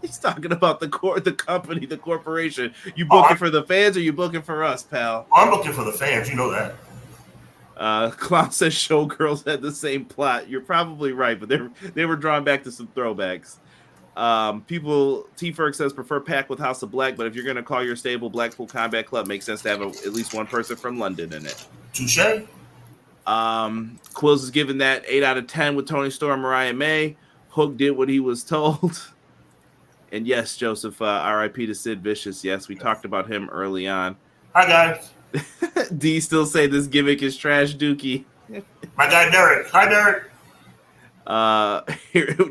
He's talking about the company, the corporation. You booking for the fans or you booking for us, pal? I'm looking for the fans. You know that. Clown says Showgirls had the same plot. You're probably right, but they were drawn back to some throwbacks. T-Ferg says prefer Pac with House of Black, but if you're going to call your stable Blackpool Combat Club, makes sense to have at least one person from London in it. Touche. Quills is giving that 8 out of 10 with Tony Storm, Mariah May. Hook did what he was told. And yes, Joseph, RIP to Sid Vicious. Yes, we talked about him early on. Hi, guys. D still say this gimmick is trash dookie. My guy Derek. Hi, Derek.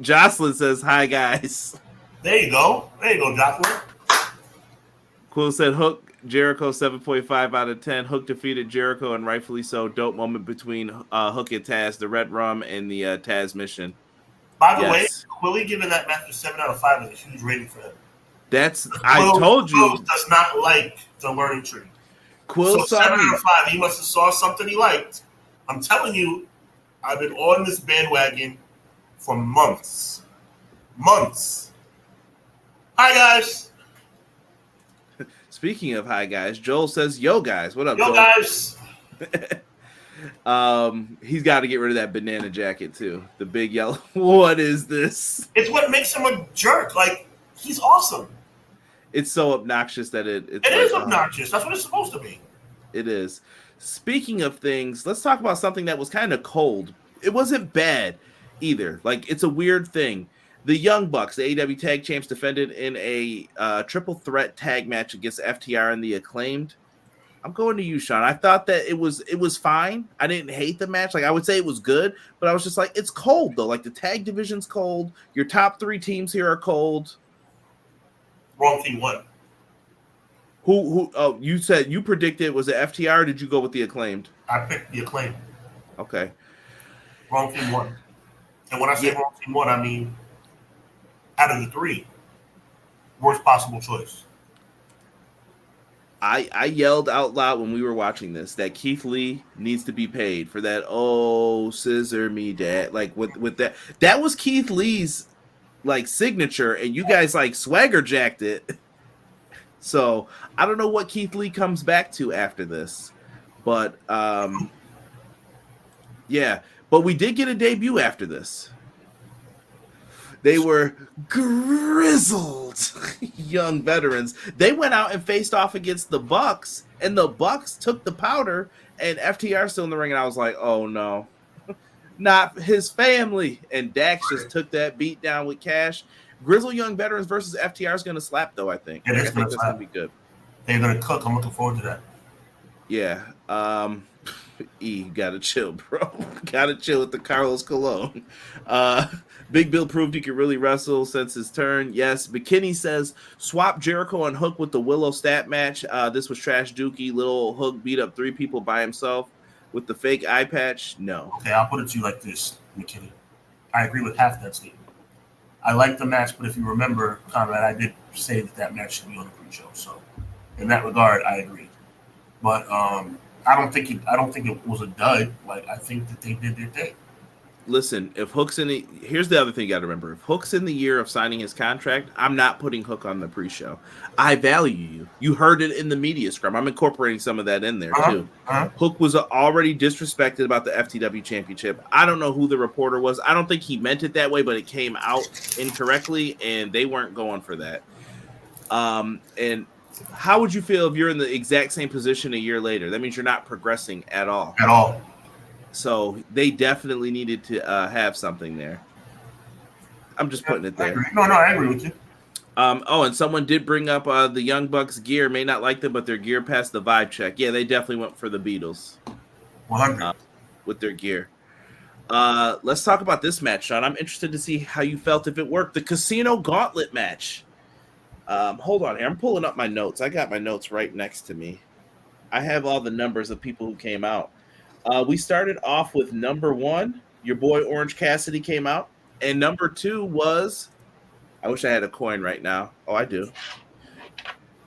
Jocelyn says, hi, guys. There you go. Jocelyn. Quill said Hook, Jericho 7.5 out of 10. Hook defeated Jericho, and rightfully so. Dope moment between Hook and Taz, the Red Rum and the Taz mission. By the way, Quilly giving that match a 7 out of 5 is a huge rating for him. I told you. Quill does not like the learning tree. Quill so 7 out of 5. He must have saw something he liked. I'm telling you, I've been on this bandwagon for months. Hi, guys. Speaking of hi, guys, Joel says, yo, guys. What up, Joel? Guys. He's got to get rid of that banana jacket, too. The big yellow. What is this? It's what makes him a jerk. Like, he's awesome. It's so obnoxious that it is obnoxious. That's what it's supposed to be. It is. Speaking of things, let's talk about something that was kind of cold. It wasn't bad either. Like, it's a weird thing. The Young Bucks, the AEW Tag Champs, defended in a triple threat tag match against FTR and the Acclaimed. I'm going to you, Sean. I thought that it was fine. I didn't hate the match. Like, I would say it was good, but I was just like, it's cold, though. Like, the tag division's cold. Your top 3 teams here are cold. Wrong team won. Who? Oh, you said you predicted, was it FTR, or did you go with the Acclaimed? I picked the Acclaimed. Okay. Wrong team won. And when I say wrong team won, I mean out of the 3, worst possible choice. I yelled out loud when we were watching this that Keith Lee needs to be paid for that. Oh, scissor me, dad! Like with that was Keith Lee's like signature, and you guys like swagger jacked it. So I don't know what Keith Lee comes back to after this, but yeah. But we did get a debut after this. They were grizzled young veterans. They went out and faced off against the Bucks, and the Bucks took the powder, and FTR still in the ring, and I was like, oh, no. Not his family. And Dax just took that beat down with Cash. Grizzled young veterans versus FTR is going to slap, though, I think. Yeah, I think that's going to be good. They're going to cook. I'm looking forward to that. Yeah. E, gotta chill, bro. Gotta chill with the Carlos Colon. Big Bill proved he could really wrestle since his turn. Yes. McKinney says swap Jericho and Hook with the Willow stat match. This was trash dookie. Little Hook beat up 3 people by himself with the fake eye patch. No. Okay, I'll put it to you like this, McKinney. I agree with half that statement. I like the match, but if you remember, Conrad, I did say that match should be on the pre-show. So in that regard, I agree. But I don't think it was a dud. Like, I think that they did their thing. Listen, if Hook's here's the other thing you got to remember. If Hook's in the year of signing his contract, I'm not putting Hook on the pre-show. I value you. You heard it in the media scrum. I'm incorporating some of that in there too. Hook was already disrespected about the FTW championship. I don't know who the reporter was. I don't think he meant it that way, but it came out incorrectly, and they weren't going for that. And how would you feel if you're in the exact same position a year later? That means you're not progressing at all. At all. So they definitely needed to have something there. I'm just putting it there. No, I agree with you. And someone did bring up the Young Bucks gear. May not like them, but their gear passed the vibe check. Yeah, they definitely went for the Beatles. 100. With their gear. Let's talk about this match, Sean. I'm interested to see how you felt if it worked. The Casino Gauntlet match. Hold on here. I'm pulling up my notes. I got my notes right next to me. I have all the numbers of people who came out. We started off with number 1. Your boy Orange Cassidy came out. And number 2 was, I wish I had a coin right now. Oh, I do.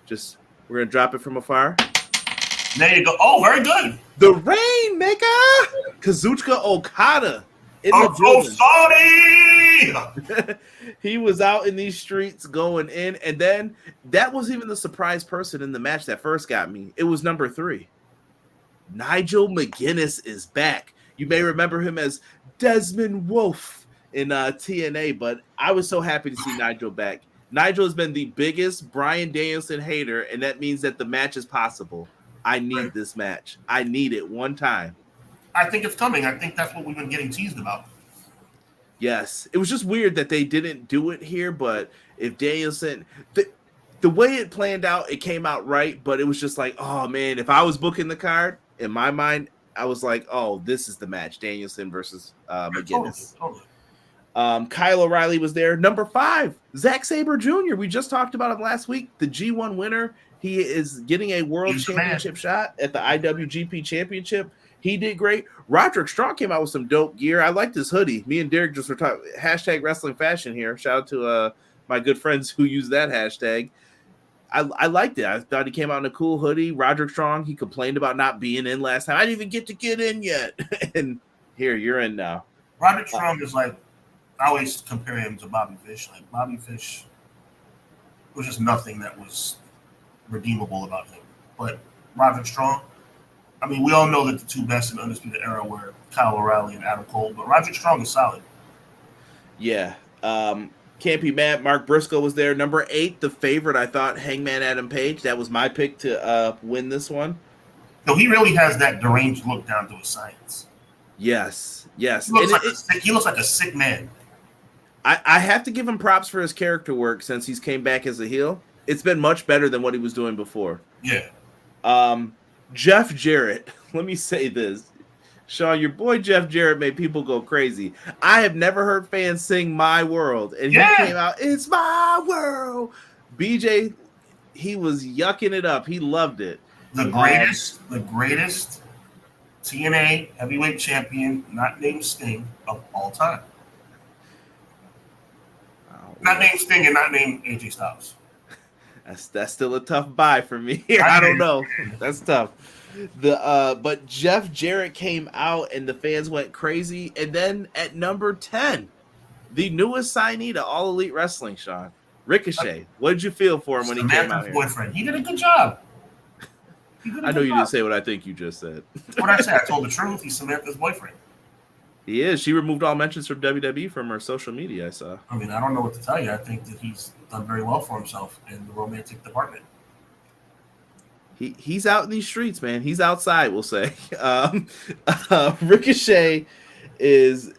We're going to drop it from afar. There you go. Oh, very good. The Rainmaker, Kazuchika Okada. Sorry. He was out in these streets going in. And then that was even the surprise person in the match that first got me. It was number 3. Nigel McGuinness is back. You may remember him as Desmond Wolfe in TNA, but I was so happy to see Nigel back. Nigel has been the biggest Bryan Danielson hater, and that means that the match is possible. I need this match. I need it one time. I think it's coming. I think that's what we've been getting teased about. Yes. It was just weird that they didn't do it here, but if Danielson, the way it planned out, it came out right, but it was just like, oh man, if I was booking the card, in my mind, I was like, oh, this is the match, Danielson versus McGinnis. Totally. Kyle O'Reilly was there. Number 5, Zack Sabre Jr. We just talked about him last week. The G1 winner. He is getting a world championship shot at the IWGP Championship. He did great. Roderick Strong came out with some dope gear. I liked his hoodie. Me and Derek just were talking #wrestling fashion here. Shout out to my good friends who use that hashtag. I liked it. I thought he came out in a cool hoodie. Roderick Strong, he complained about not being in last time. I didn't even get in yet. And here, you're in now. Roderick Strong is like, I always compare him to Bobby Fish. Like, Bobby Fish was just nothing that was redeemable about him. But Roderick Strong, I mean, we all know that the two best in the Undisputed Era were Kyle O'Reilly and Adam Cole, but Roderick Strong is solid. Yeah. Can't be mad. Mark Briscoe was there. Number 8, the favorite, I thought, Hangman Adam Page. That was my pick to win this one. No, he really has that deranged look down to a science. Yes. He looks like a sick man. I have to give him props for his character work since he's came back as a heel. It's been much better than what he was doing before. Yeah. Jeff Jarrett. Let me say this. Sean, your boy Jeff Jarrett made people go crazy. I have never heard fans sing My World. And he came out, it's my world. BJ, he was yucking it up. He loved it. The greatest TNA heavyweight champion, not named Sting, of all time. Not named Sting and not named AJ Styles. That's still a tough buy for me. I don't know. That's tough. But Jeff Jarrett came out and the fans went crazy. And then at number 10, the newest signee to All Elite Wrestling, Sean, Ricochet. What did you feel for him when he came out here? Boyfriend. He did a good job. I know you didn't say what I think you just said. What I said, I told the truth. He's Samantha's boyfriend. He is. She removed all mentions from WWE from her social media, I saw. I mean, I don't know what to tell you. I think that he's done very well for himself in the romantic department. He's out in these streets, man. He's outside, we'll say. Ricochet is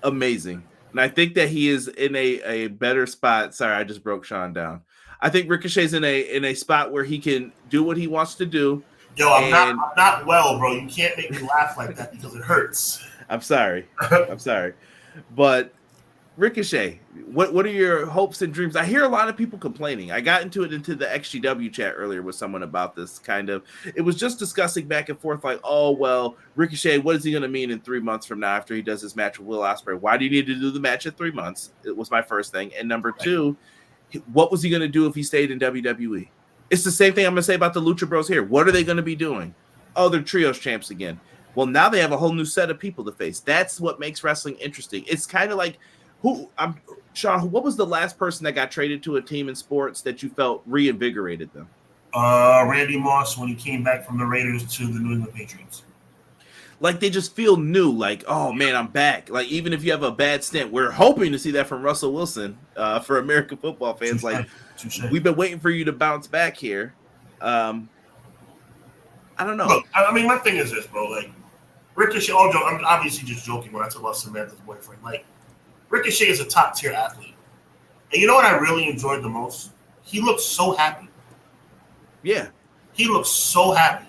amazing. And I think that he is in a better spot. Sorry, I just broke Sean down. I think Ricochet's in a spot where he can do what he wants to do. Yo, I'm not well, bro. You can't make me laugh like that because it hurts. I'm sorry. But Ricochet, what are your hopes and dreams? I hear a lot of people complaining. I got into the XGW chat earlier with someone about this kind of. It was just discussing back and forth like, oh, well, Ricochet, what is he going to mean in 3 months from now after he does his match with Will Ospreay? Why do you need to do the match in 3 months? It was my first thing. And number 2, what was he going to do if he stayed in WWE? It's the same thing I'm going to say about the Lucha Bros here. What are they going to be doing? Oh, they're trios champs again. Well, now they have a whole new set of people to face. That's what makes wrestling interesting. It's kind of like, Sean, what was the last person that got traded to a team in sports that you felt reinvigorated them? Randy Moss when he came back from the Raiders to the New England Patriots. Like they just feel new. Like, oh man, I'm back. Like even if you have a bad stint, we're hoping to see that from Russell Wilson for American football fans. Touché. We've been waiting for you to bounce back here. I don't know. Look, I mean, my thing is this, bro. Like Ricochet, I'm obviously just joking when I talk about Samantha's boyfriend. Like Ricochet is a top tier athlete, and you know what I really enjoyed the most? He looks so happy. Yeah, he looks so happy,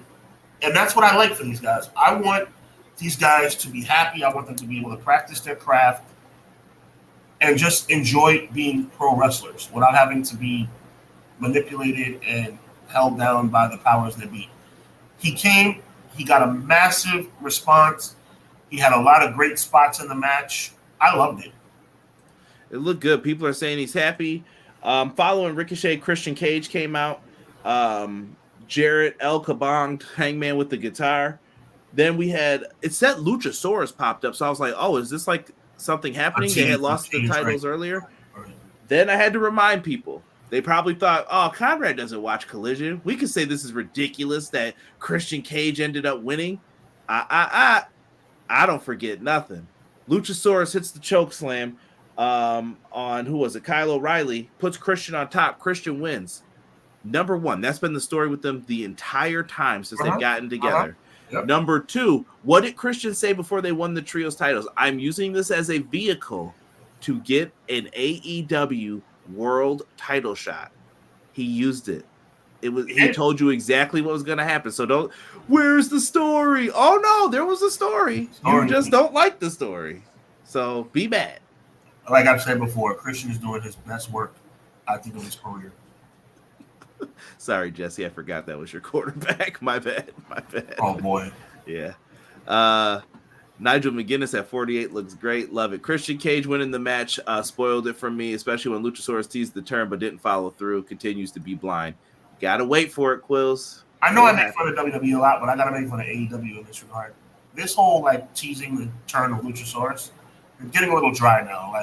and that's what I like for these guys. I want these guys to be happy. I want them to be able to practice their craft and just enjoy being pro wrestlers without having to be manipulated and held down by the powers that be. He came, he got a massive response. He had a lot of great spots in the match. I loved it. It looked good. People are saying he's happy. Following Ricochet, Christian Cage came out. Jarrett, El Kabong, Hangman with the guitar. Then we had, it said Luchasaurus popped up. So I was like, oh, is this like something happening? They had lost the titles earlier. Right. Then I had to remind people. They probably thought, oh, Conrad doesn't watch Collision. We could say this is ridiculous that Christian Cage ended up winning. I don't forget nothing. Luchasaurus hits the choke slam on, who was it? Kyle O'Reilly. Puts Christian on top. Christian wins. Number one, that's been the story with them the entire time since they've gotten together. Yep. Number two, what did Christian say before they won the trios titles? I'm using this as a vehicle to get an AEW world title shot. He used it. He told you exactly what was going to happen. So where's the story? Oh no, there was a story. You just don't like the story. So be mad. Like I've said before, Christian is doing his best work, I think, of his career. Sorry, Jesse, I forgot that was your quarterback. My bad. Oh boy. Yeah. Nigel McGuinness at 48 looks great. Love it. Christian Cage winning the match spoiled it for me, especially when Luchasaurus teased the turn but didn't follow through. Continues to be blind. Gotta wait for it, Quills. I know I make fun of WWE a lot, but I gotta make fun of AEW in this regard. This whole teasing the turn of Luchasaurus, it's getting a little dry now.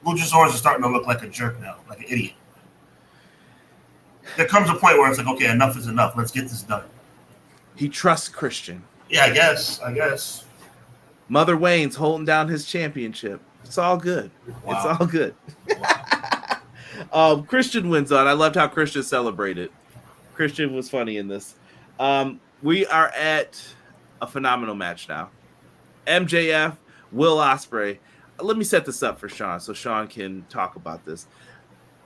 Luchasaurus is starting to look like a jerk now, like an idiot. There comes a point where it's like, okay, enough is enough. Let's get this done. He trusts Christian. Yeah, I guess. Mother Wayne's holding down his championship. It's all good. Wow. It's all good. Wow. Christian wins on. I loved how Christian celebrated. Christian was funny in this. We are at a phenomenal match now. MJF, Will Ospreay. Let me set this up for Sean so Sean can talk about this.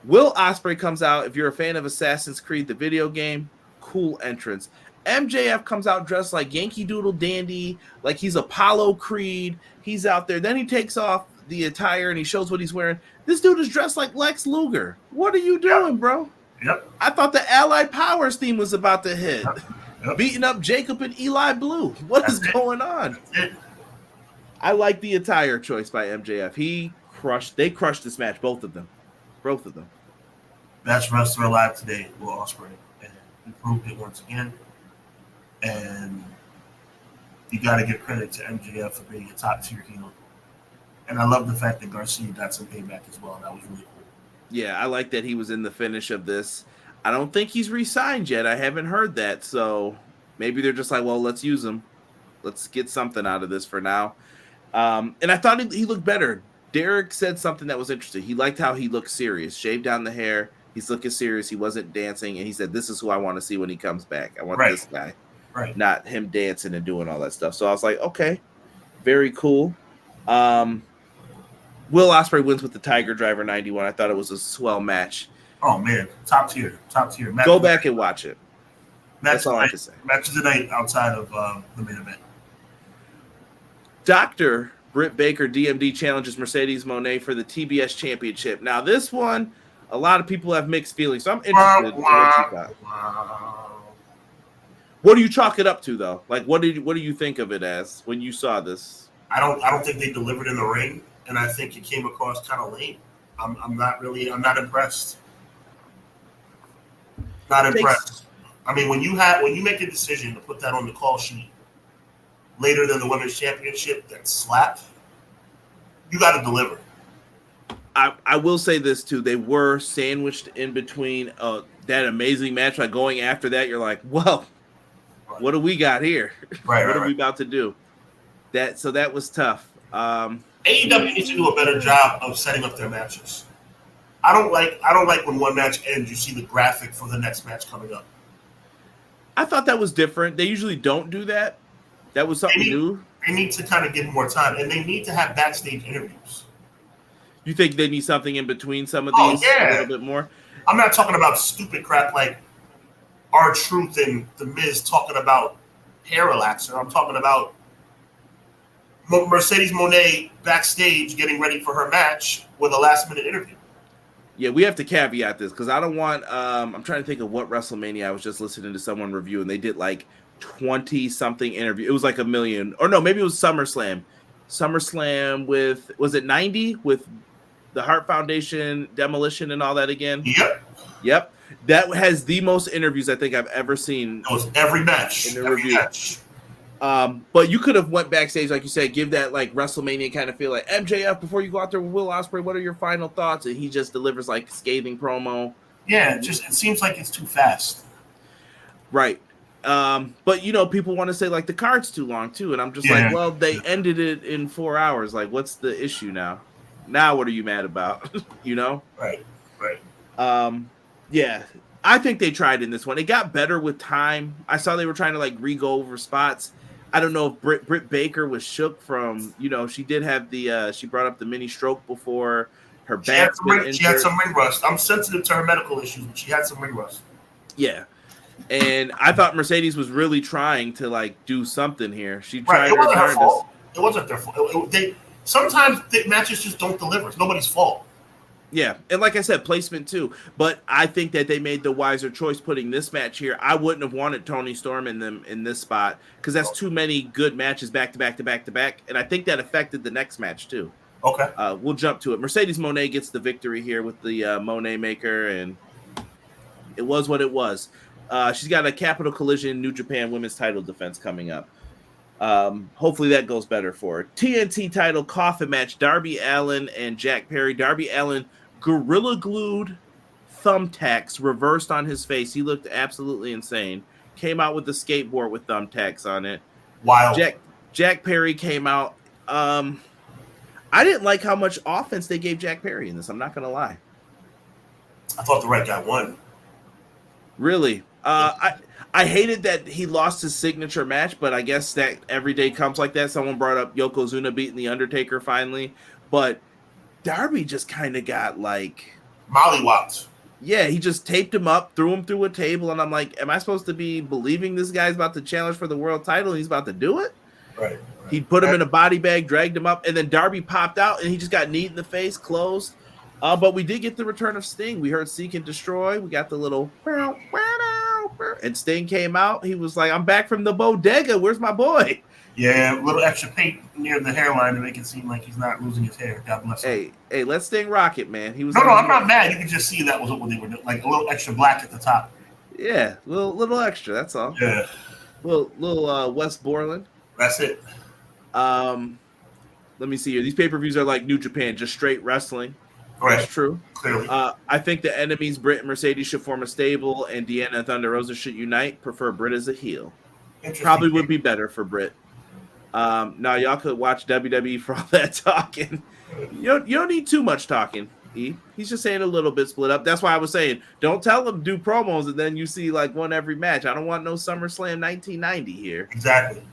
Will Ospreay comes out. If you're a fan of Assassin's Creed, the video game, cool entrance. MJF comes out dressed like Yankee Doodle Dandy, like he's Apollo Creed. He's out there. Then he takes off the attire and he shows what he's wearing. This dude is dressed like Lex Luger. What are you doing, bro? Yep. I thought the Allied Powers theme was about to hit. Yep. Beating up Jacob and Eli Blue. What is going on? I like the attire choice by MJF. They crushed this match, both of them. Best wrestler alive today, Will Ospreay. And he proved it once again. And you got to give credit to MJF for being a top-tier heel. And I love the fact that Garcia got some payback as well. That was really cool. Yeah, I like that he was in the finish of this. I don't think he's re-signed yet. I haven't heard that. So maybe they're just like, well, let's use him. Let's get something out of this for now. And I thought he looked better. Derek said something that was interesting. He liked how he looked serious. Shaved down the hair. He's looking serious. He wasn't dancing. And he said, this is who I want to see when he comes back. I want this guy. Right. Not him dancing and doing all that stuff. So I was like, okay, very cool. Will Ospreay wins with the Tiger Driver 91. I thought it was a swell match. Oh, man. Top tier. Match Go back and watch it. That's all I can say. Match of the night outside of the main event. Dr. Britt Baker, DMD, challenges Mercedes Moné for the TBS Championship. Now, this one, a lot of people have mixed feelings, so I'm interested in what you got. What do you chalk it up to, though? Like, what do you think of it as when you saw this? I don't think they delivered in the ring, and I think it came across kind of lame. I'm not impressed. Not impressed. I mean, when you make a decision to put that on the call sheet later than the women's championship that slapped, you got to deliver. I will say this too: they were sandwiched in between that amazing match. Like going after that, you're like, well. What do we got here? What are we about to do? That was tough. AEW needs to do a better job of setting up their matches. I don't like when one match ends, you see the graphic for the next match coming up. I thought that was different. They usually don't do that. That was something new. They need to kind of give more time, and they need to have backstage interviews. You think they need something in between some of these a little bit more? I'm not talking about stupid crap like R-Truth and The Miz talking about hair relaxer. I'm talking about Mercedes Moné backstage getting ready for her match with a last-minute interview. Yeah, we have to caveat this because I don't want I'm trying to think of what WrestleMania I was just listening to someone review, and they did like 20-something interview. It was like 1 million. Or no, maybe it was SummerSlam. SummerSlam with, was it 90? With the Hart Foundation, Demolition, and all that again? Yep. That has the most interviews I think I've ever seen. It was every match. In the review. But you could have went backstage, like you said, give that like WrestleMania kind of feel, like MJF, before you go out there with Will Ospreay, what are your final thoughts? And he just delivers like scathing promo. Yeah, it seems like it's too fast. Right. But people want to say like the card's too long too, and I'm just like, well, they ended it in 4 hours. Like, what's the issue now? Now what are you mad about? Right. Yeah, I think they tried in this one. It got better with time. I saw they were trying to like re-go over spots. I don't know if Britt Baker was shook from, she did have she brought up the mini stroke before. Her back's been injured. She had some ring rust. I'm sensitive to her medical issues, but she had some ring rust. Yeah. And I thought Mercedes was really trying to like do something here. She tried. It wasn't her fault. It wasn't their fault. Sometimes the matches just don't deliver. It's nobody's fault. Yeah, and like I said, placement too. But I think that they made the wiser choice putting this match here. I wouldn't have wanted Toni Storm in this spot because that's too many good matches back to back to back to back, and I think that affected the next match too. Okay, we'll jump to it. Mercedes Moné gets the victory here with the Moné Maker, and it was what it was. She's got a Capital Collision New Japan Women's Title defense coming up. Hopefully that goes better for her. TNT title coffin match, Darby Allin and Jack Perry. Darby Allin gorilla glued thumbtacks reversed on his face. He looked absolutely insane. Came out with the skateboard with thumbtacks on it. Wow. Jack Perry came out. I didn't like how much offense they gave Jack Perry in this. I'm not going to lie. I thought the right guy won. Really? I hated that he lost his signature match, but I guess that every day comes like that. Someone brought up Yokozuna beating The Undertaker finally, but Darby just kind of got like mollywopped. Yeah, he just taped him up, threw him through a table, and I'm like, am I supposed to be believing this guy's about to challenge for the world title and he's about to do it? Right. He put him in a body bag, dragged him up, and then Darby popped out and he just got kneed in the face, closed. But we did get the return of Sting. We heard Seek and Destroy. We got the little and Sting came out. He was like, I'm back from the bodega. Where's my boy? Yeah, a little extra paint near the hairline to make it seem like he's not losing his hair. God bless him. Hey, let Sting rock it, man. He was. No, I'm not mad. You can just see that was what they were doing. Like a little extra black at the top. Yeah, little extra. That's all. Yeah. Little West Borland. That's it. Let me see here. These pay-per-views are like New Japan, just straight wrestling. Right. That's true. Clearly. I think the enemies, Britt and Mercedes, should form a stable, and Deanna and Thunder Rosa should unite. Prefer Britt as a heel. Probably would be better for Britt. Now, y'all could watch WWE for all that talking. You don't need too much talking, E. He's just saying a little bit split up. That's why I was saying, don't tell him do promos, and then you see like one every match. I don't want no SummerSlam 1990 here. Exactly.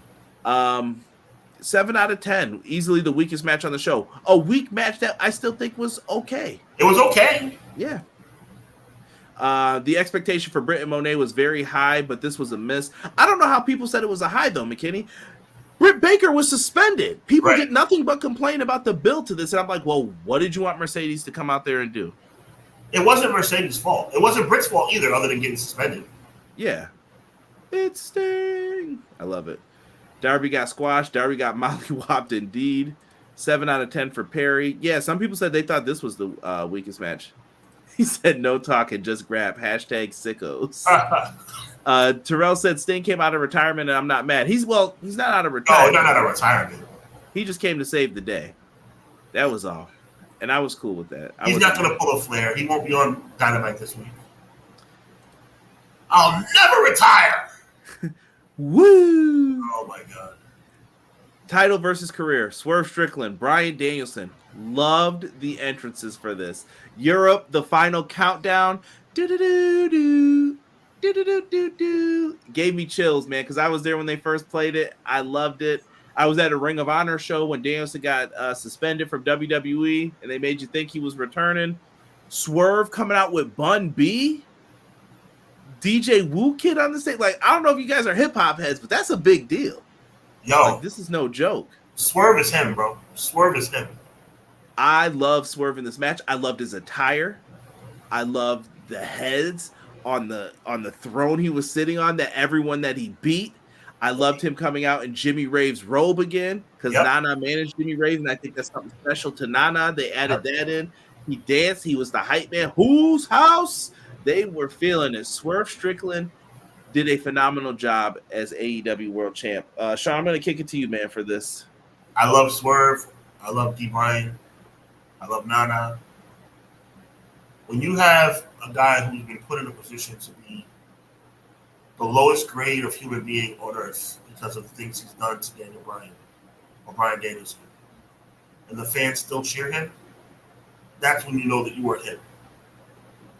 7 out of 10. Easily the weakest match on the show. A weak match that I still think was okay. It was okay. Yeah. The expectation for Britt and Monet was very high, but this was a miss. I don't know how people said it was a high, though, McKinney. Britt Baker was suspended. People did nothing but complain about the build to this. And I'm like, well, what did you want Mercedes to come out there and do? It wasn't Mercedes' fault. It wasn't Britt's fault either, other than getting suspended. Yeah. It's Sting. I love it. Darby got squashed. Darby got mollywopped indeed. 7 out of 10 for Perry. Yeah, some people said they thought this was the weakest match. He said no talking, just grab. Hashtag sickos. Terrell said Sting came out of retirement and I'm not mad. He's not out of retirement. No, not out of retirement. He just came to save the day. That was all. And I was cool with that. He's not going to pull a Flair. He won't be on Dynamite this week. I'll never retire. Woo! Oh my God. Title versus career. Swerve Strickland, Bryan Danielson. Loved the entrances for this. Europe, the final countdown. Do-do-do-do. Do-do-do-do-do. Gave me chills, man, because I was there when they first played it. I loved it. I was at a Ring of Honor show when Danielson got suspended from WWE, and they made you think he was returning. Swerve coming out with Bun B. DJ Woo Kid on the stage. Like, I don't know if you guys are hip-hop heads, but that's a big deal. Yo. Like, this is no joke. Swerve is him, bro. Swerve is him. I love Swerve in this match. I loved his attire. I loved the heads on the throne he was sitting on, that everyone that he beat. I loved him coming out in Jimmy Rave's robe again, because Nana managed Jimmy Rave, and I think that's something special to Nana. They added that in. He danced. He was the hype man. Whose house? They were feeling it. Swerve Strickland did a phenomenal job as AEW World Champ. Sean, I'm going to kick it to you, man, for this. I love Swerve. I love D. Bryan. I love Nana. When you have a guy who's been put in a position to be the lowest grade of human being on earth because of the things he's done to Daniel Bryan or Bryan Danielson, and the fans still cheer him, that's when you know that you are him.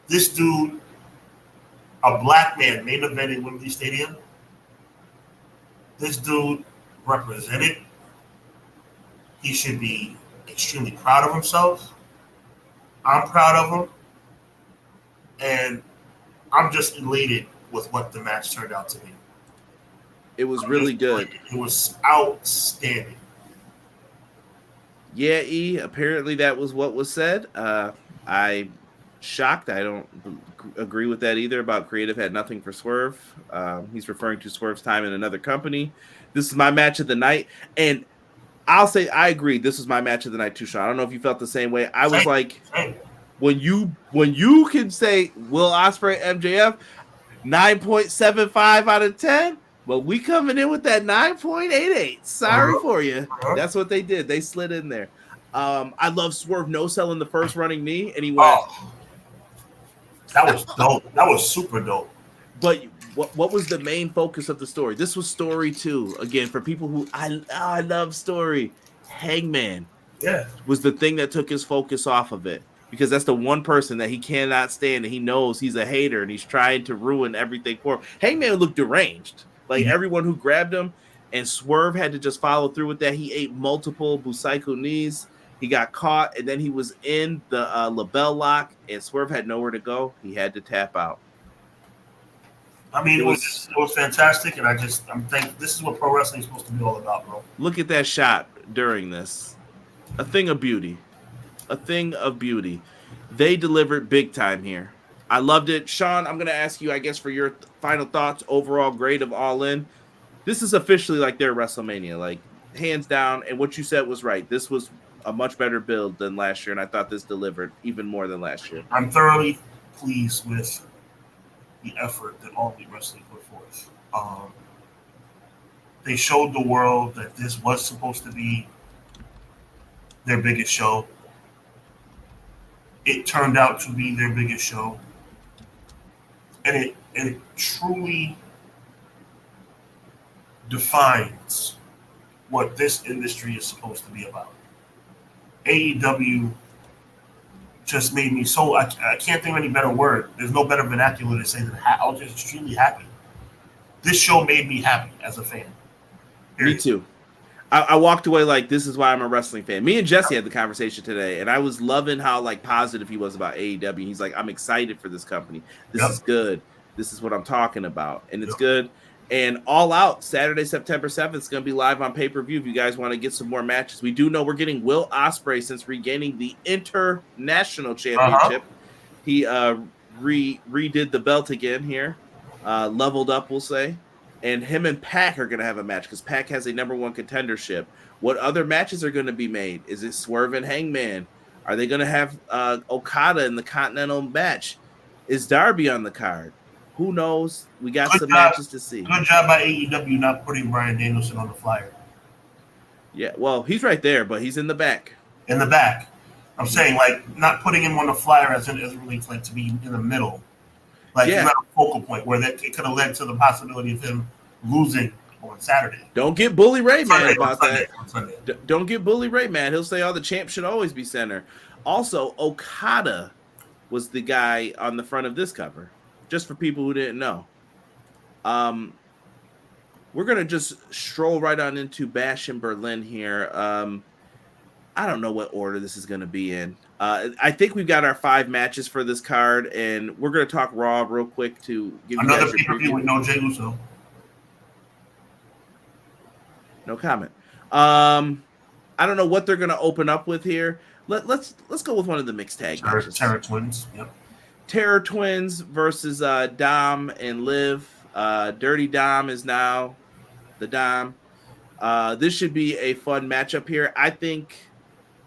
This dude a black man main event in Wembley Stadium. This dude represented. He should be extremely proud of himself. I'm proud of him. And I'm just elated with what the match turned out to be. It was really good. It was outstanding. Yeah, apparently that was what was said. I shocked. I don't agree with that either about creative had nothing for Swerve. He's referring to Swerve's time in another company. This is my match of the night. And I'll say I agree. This was my match of the night too, Sean. I don't know if you felt the same way. I was like, when you can say Will Ospreay MJF 9.75 out of 10, well, we coming in with that 9.88. Sorry for you. That's what they did. They slid in there. I love Swerve no-selling the first running knee, and he went. Oh, that was dope. That was super dope. But what was the main focus of the story? This was story 2. Again, for people who I love story. Hangman was the thing that took his focus off of it. Because that's the one person that he cannot stand, and he knows he's a hater, and he's trying to ruin everything for him. Hangman looked deranged. Like, everyone who grabbed him, and Swerve had to just follow through with that. He ate multiple Busaiku knees. He got caught, and then he was in the label lock, and Swerve had nowhere to go. He had to tap out. I mean, it was fantastic, and I'm thinking this is what pro wrestling is supposed to be all about, bro. Look at that shot during this. A thing of beauty. A thing of beauty. They delivered big time here. I loved it. Sean, I'm going to ask you, I guess, for your final thoughts, overall grade of All In. This is officially like their WrestleMania, like hands down. And what you said was right. This was a much better build than last year, and I thought this delivered even more than last year. I'm thoroughly pleased with the effort that All Elite Wrestling put forth. They showed the world that this was supposed to be their biggest show. It turned out to be their biggest show. And it truly defines what this industry is supposed to be about. AEW just made me so, I can't think of any better word. There's no better vernacular to say than I was just extremely happy. This show made me happy as a fan. Period. Me too. I walked away like, this is why I'm a wrestling fan. Me and Jesse had the conversation today, and I was loving how like positive he was about AEW. He's like, I'm excited for this company. This is good. This is what I'm talking about, and it's good. And All Out, Saturday, September 7th, is going to be live on pay-per-view if you guys want to get some more matches. We do know we're getting Will Ospreay since regaining the International Championship. He redid the belt again here, leveled up, we'll say. And him and Pac are going to have a match because Pac has a number 1 contendership. What other matches are going to be made? Is it Swerve and Hangman? Are they going to have Okada in the Continental match? Is Darby on the card? Who knows? We got some matches to see. Good job by AEW not putting Bryan Danielson on the flyer. Yeah, well, he's right there, but he's in the back. In the back. I'm saying, like, not putting him on the flyer as it relates like to be in the middle. Like, he's not a focal point where it could have led to the possibility of him losing on Saturday. Don't get Bully Ray mad about that. Don't get Bully Ray mad. He'll say, the champ should always be center. Also, Okada was the guy on the front of this cover, just for people who didn't know. We're going to just stroll right on into Bash in Berlin here. I don't know what order this is going to be in. I think we've got our 5 matches for this card, and we're going to talk Raw real quick to give you another pay-per-view with no Jey Uso. No comment. I don't know what they're going to open up with here. Let's go with one of the mixed tag matches. Terror Twins. Yep. Terror Twins versus Dom and Liv. Dirty Dom is now the Dom. This should be a fun matchup here. I think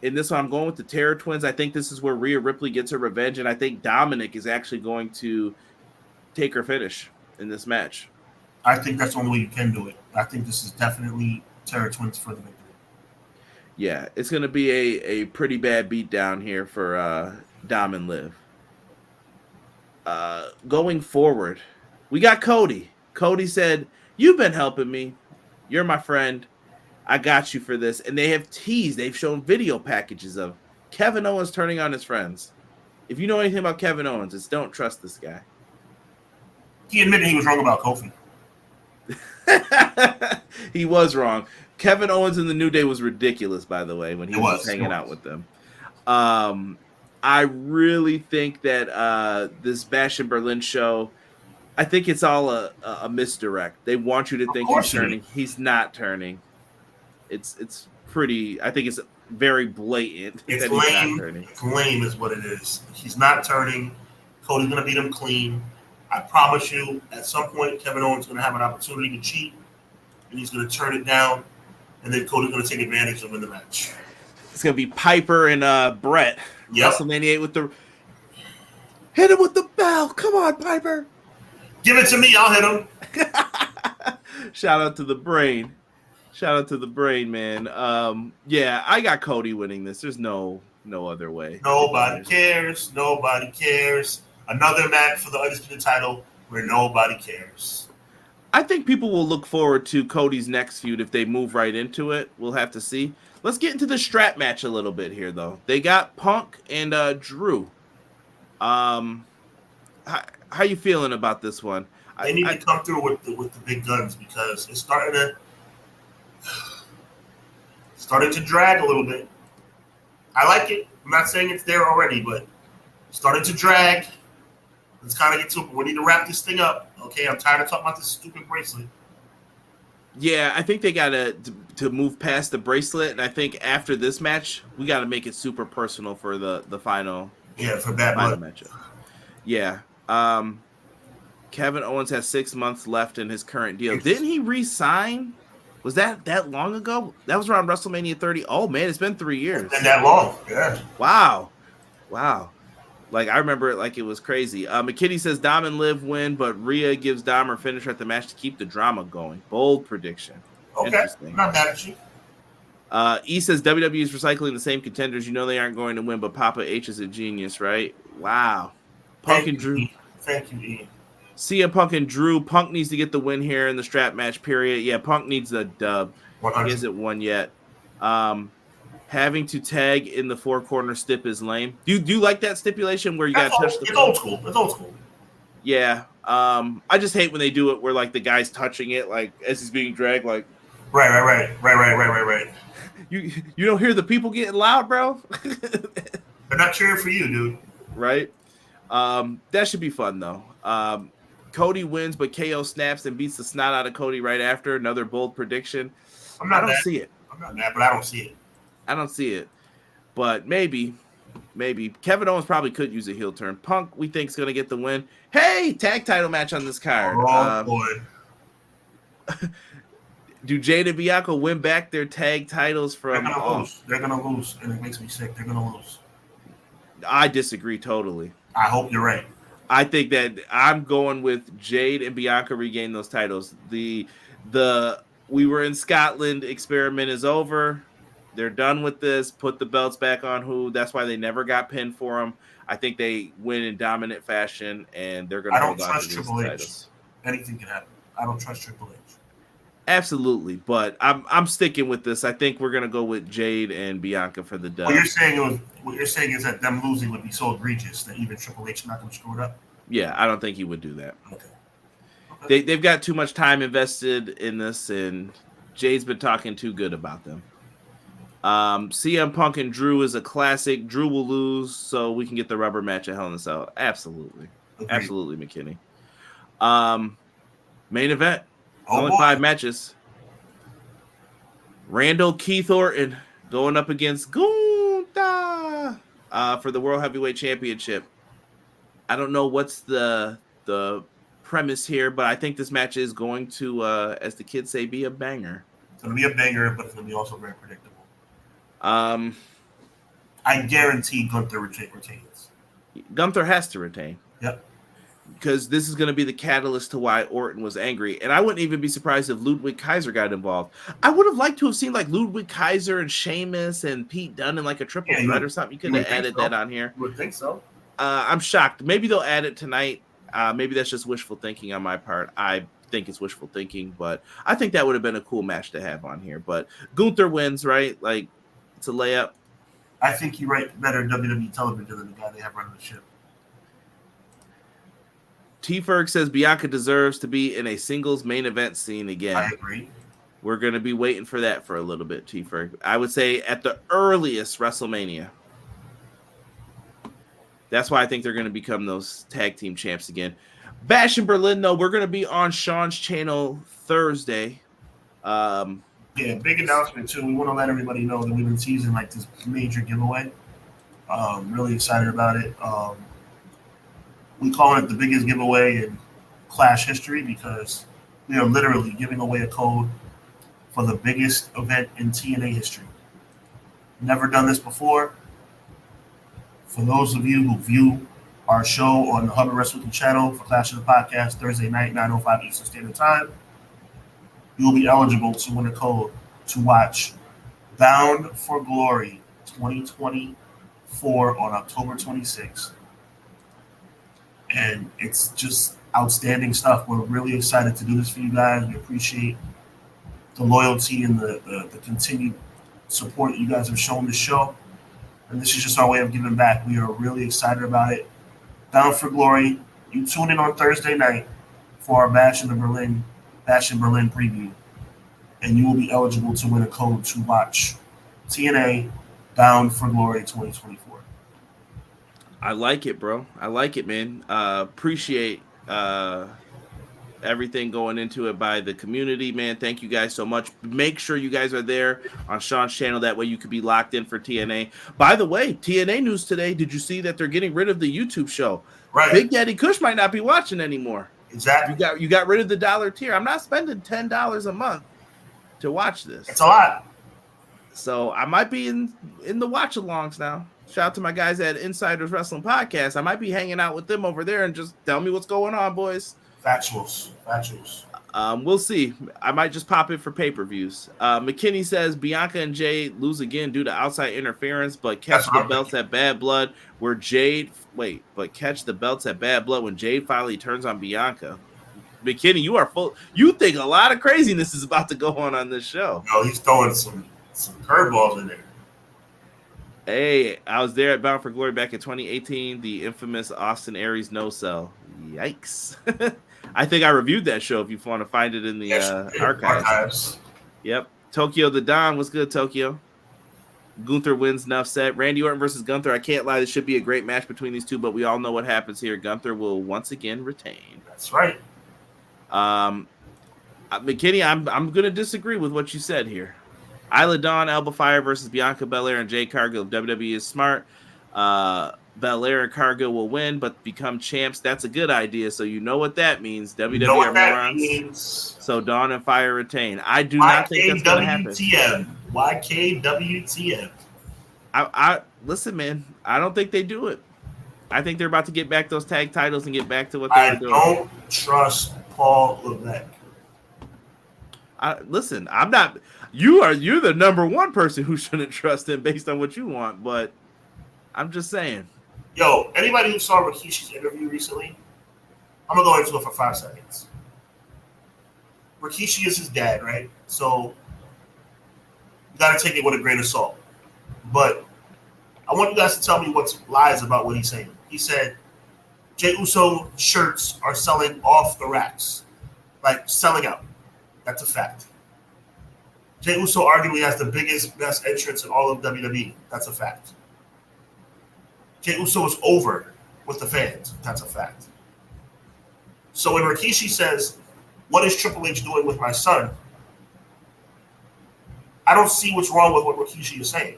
in this one, I'm going with the Terror Twins. I think this is where Rhea Ripley gets her revenge, and I think Dominic is actually going to take her finish in this match. I think that's the only way you can do it. I think this is definitely Terror Twins for the victory. Yeah, it's going to be a pretty bad beatdown here for Dom and Liv. Going forward, we got Cody. Cody said, "You've been helping me. You're my friend. I got you for this." And they have teased. They've shown video packages of Kevin Owens turning on his friends. If you know anything about Kevin Owens, it's don't trust this guy. He admitted he was wrong about Kofi. He was wrong. Kevin Owens in the New Day was ridiculous, by the way, when he was hanging out with them. I really think that this Bash in Berlin show, I think it's all a misdirect. They want you to think he's turning. He's not turning. It's pretty. I think it's very blatant. It's lame. It's lame is what it is. He's not turning. Cody's gonna beat him clean. I promise you, at some point, Kevin Owens is gonna have an opportunity to cheat, and he's gonna turn it down, and then Cody's gonna take advantage and win the match. It's gonna be Piper and Brett. Yep. WrestleMania 8 with the hit him with the bell. Come on, Piper. Give it to me. I'll hit him. Shout out to the brain. Shout out to the brain, man. Yeah, I got Cody winning this. There's no other way. Nobody cares. Nobody cares. Another match for the Undisputed title where nobody cares. I think people will look forward to Cody's next feud if they move right into it. We'll have to see. Let's get into the strap match a little bit here, though. They got Punk and Drew. How you feeling about this one? They need to come through with the big guns because it's starting to drag a little bit. I like it. I'm not saying it's there already, but starting to drag. Let's kind of get to it. We need to wrap this thing up. Okay, I'm tired of talking about this stupid bracelet. Yeah, I think they got to move past the bracelet, and I think after this match, we got to make it super personal for the final. Yeah, for that matchup. Yeah. Kevin Owens has 6 months left in his current deal. Didn't he re-sign? Was that long ago? That was around WrestleMania 30. Oh, man, it's been 3 years. It's been that long, yeah. Wow. Like, I remember it like it was crazy. McKinney says Dom and Liv win, but Rhea gives Dom her finisher at the match to keep the drama going. Bold prediction. Okay, not bad at you. E says WWE is recycling the same contenders. You know they aren't going to win, but Papa H is a genius, right? Wow. Punk and Drew. Thank you, E. CM Punk and Drew. Punk needs to get the win here in the strap match, period. Yeah, Punk needs the dub. 100. He hasn't won yet. Having to tag in the four corner stip is lame. Do you like that stipulation where you got to touch the? It's old school. It's old school. Yeah. I just hate when they do it where like the guy's touching it like as he's being dragged. Like. Right. You don't hear the people getting loud, bro. They're not cheering for you, dude. Right. That should be fun though. Cody wins, but KO snaps and beats the snot out of Cody right after. Another bold prediction. I don't see it. I'm not mad, but I don't see it. I don't see it. But maybe. Kevin Owens probably could use a heel turn. Punk, we think, is going to get the win. Hey, tag title match on this card. Oh, boy. Do Jade and Bianca win back their tag titles from... They're going to lose. They're going to lose, and it makes me sick. They're going to lose. I disagree totally. I hope you're right. I think that I'm going with Jade and Bianca regain those titles. The we were in Scotland experiment is over. They're done with this. Put the belts back on who. That's why they never got pinned for them. I think they win in dominant fashion, and they're going to hold on to these titles. Anything can happen. I don't trust Triple H. Absolutely, but I'm sticking with this. I think we're going to go with Jade and Bianca for the dub. What you're saying is that them losing would be so egregious that even Triple H is not going to screw it up? Yeah, I don't think he would do that. Okay. They've got too much time invested in this, and Jade's been talking too good about them. CM Punk and Drew is a classic. Drew will lose, so we can get the rubber match at Hell in a Cell. Absolutely. Agreed. Absolutely, McKinney. Main event. Only 5 matches. Randall Keith Orton going up against Gunther for the World Heavyweight Championship. I don't know what's the premise here, but I think this match is going to, as the kids say, be a banger. It's going to be a banger, but it's going to be also very predictable. I guarantee Gunther retains. Gunther has to retain. Yep. Because this is going to be the catalyst to why Orton was angry. And I wouldn't even be surprised if Ludwig Kaiser got involved. I would have liked to have seen like Ludwig Kaiser and Sheamus and Pete Dunne in like a triple threat or something. You could have added that on here. You would think so. I'm shocked. Maybe they'll add it tonight. Maybe that's just wishful thinking on my part. I think it's wishful thinking, but I think that would have been a cool match to have on here. But Gunther wins, right? Like, it's a layup. I think he writes better WWE television than the guy they have running the ship. T-Ferg says Bianca deserves to be in a singles main event scene again. I agree. We're going to be waiting for that for a little bit, T-Ferg. I would say at the earliest WrestleMania. That's why I think they're going to become those tag team champs again. Bash in Berlin, though, we're going to be on Sean's channel Thursday. Yeah, big announcement, too. We want to let everybody know that we've been teasing like this major giveaway. Really excited about it. We call it the biggest giveaway in Clash history because we are literally giving away a code for the biggest event in TNA history. Never done this before. For those of you who view our show on the Hubbard Wrestling channel for Clash of the Podcast Thursday night, 9:05 Eastern Standard Time, you will be eligible to win a code to watch Bound for Glory 2024 on October 26th. And it's just outstanding stuff. We're really excited to do this for you guys. We appreciate the loyalty and the continued support that you guys have shown the show. And this is just our way of giving back. We are really excited about it. Bound for Glory. You tune in on Thursday night for our Bash in Berlin preview. And you will be eligible to win a code to watch TNA Bound for Glory 2024. I like it, bro. I like it, man. Appreciate everything going into it by the community, man. Thank you guys so much. Make sure you guys are there on Sean's channel. That way you could be locked in for TNA. By the way, TNA news today. Did you see that they're getting rid of the YouTube show? Right. Big Daddy Kush might not be watching anymore. Exactly. You got rid of the $1 tier. I'm not spending $10 a month to watch this. It's a lot. So I might be in the watch-alongs now. Shout out to my guys at Insiders Wrestling Podcast. I might be hanging out with them over there and just tell me what's going on, boys. Factuals. We'll see. I might just pop in for pay-per-views. McKinney says Bianca and Jade lose again due to outside interference, but catch the belts at Bad Blood when Jade finally turns on Bianca. McKinney, you are full. You think a lot of craziness is about to go on this show. No, he's throwing some curveballs in there. Hey, I was there at Bound for Glory back in 2018, the infamous Austin Aries no-sell. Yikes. I think I reviewed that show if you want to find it in the archives. Yep. Tokyo the Don. What's good, Tokyo? Gunther wins, enough said. Randy Orton versus Gunther. I can't lie. This should be a great match between these two, but we all know what happens here. Gunther will once again retain. That's right. McKinney, I'm going to disagree with what you said here. Isla Dawn, Alba Fire versus Bianca Belair and Jade Cargill. WWE is smart. Belair and Cargill will win, but become champs. That's a good idea. So you know what that means. WWE are morons. So Dawn and Fire retain. I do not think that's going to happen. YKWTM. I listen, man. I don't think they do it. I think they're about to get back those tag titles and get back to what they were doing. I don't trust Paul Levesque. Listen, I'm not. You're the number one person who shouldn't trust him based on what you want, but I'm just saying. Yo, anybody who saw Rikishi's interview recently, I'm gonna go into it for 5 seconds. Rikishi is his dad, right? So you gotta take it with a grain of salt. But I want you guys to tell me what's lies about what he's saying. He said Jey Uso shirts are selling off the racks, like selling out. That's a fact. Jey Uso arguably has the best entrance in all of WWE. That's a fact. Jey Uso is over with the fans. That's a fact. So when Rikishi says, what is Triple H doing with my son? I don't see what's wrong with what Rikishi is saying.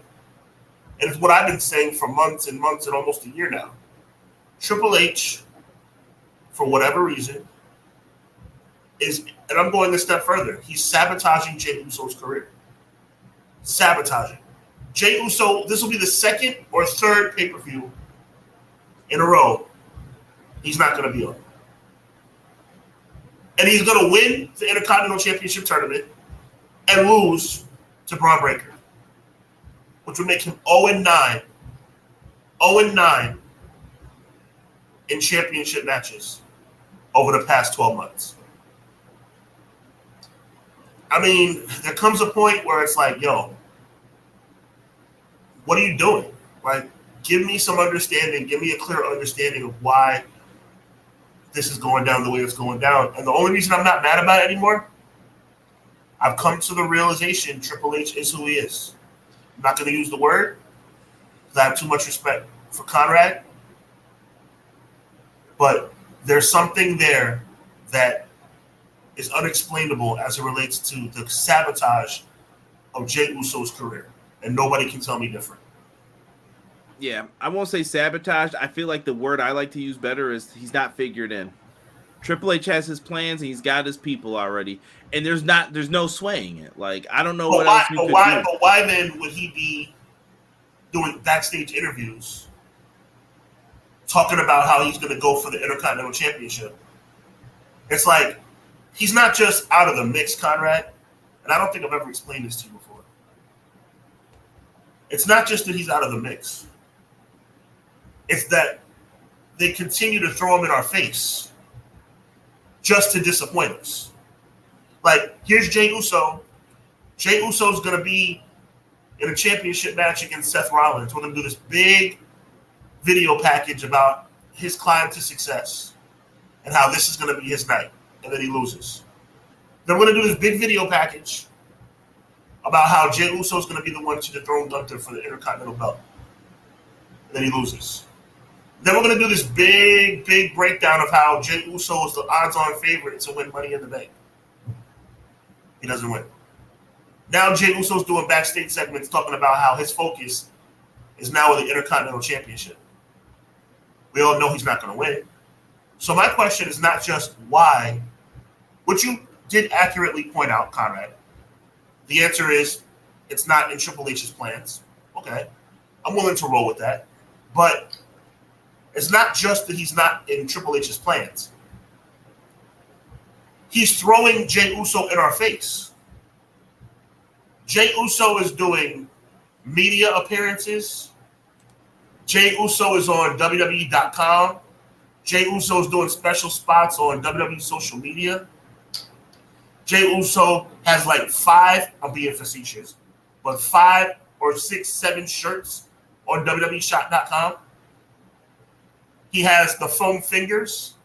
And it's what I've been saying for months and months and almost a year now. Triple H, for whatever reason, is, and I'm going a step further, he's sabotaging Jey Uso's career. Sabotaging. Jey Uso, this will be the second or third pay-per-view in a row he's not going to be on. And he's going to win the Intercontinental Championship tournament and lose to Braun Breaker, which would make him 0-9. 0-9 in championship matches over the past 12 months. I mean, there comes a point where it's like, yo, what are you doing? Like, give me some understanding. Give me a clear understanding of why this is going down the way it's going down. And the only reason I'm not mad about it anymore, I've come to the realization Triple H is who he is. I'm not going to use the word because I have too much respect for Conrad. But there's something there that is unexplainable as it relates to the sabotage of Jey Uso's career. And nobody can tell me different. Yeah, I won't say sabotage. I feel like the word I like to use better is he's not figured in. Triple H has his plans and he's got his people already, and there's no swaying it. Like, I don't know what else you could do. But why then would he be doing backstage interviews talking about how he's going to go for the Intercontinental Championship? It's like he's not just out of the mix, Conrad, and I don't think I've ever explained this to you before. It's not just that he's out of the mix. It's that they continue to throw him in our face just to disappoint us. Like, here's Jey Uso. Jey Uso's going to be in a championship match against Seth Rollins. We're going to do this big video package about his climb to success and how this is going to be his night, and then he loses. Then we're going to do this big video package about how Jey Uso's going to be the one to dethrone Gunther for the Intercontinental belt, and then he loses. Then we're going to do this big breakdown of how Jey Uso is the odds-on favorite to win Money in the Bank. He doesn't win. Now Jey Uso's doing backstage segments talking about how his focus is now with the Intercontinental Championship. We all know he's not going to win. So my question is not just why, which you did accurately point out, Conrad. The answer is it's not in Triple H's plans. Okay. I'm willing to roll with that. But it's not just that he's not in Triple H's plans. He's throwing Jey Uso in our face. Jey Uso is doing media appearances. Jey Uso is on WWE.com. Jey Uso is doing special spots on WWE social media. Jey Uso has like 5, I'm being facetious, but 5 or 6, 7 shirts on WWEshop.com. He has the foam fingers.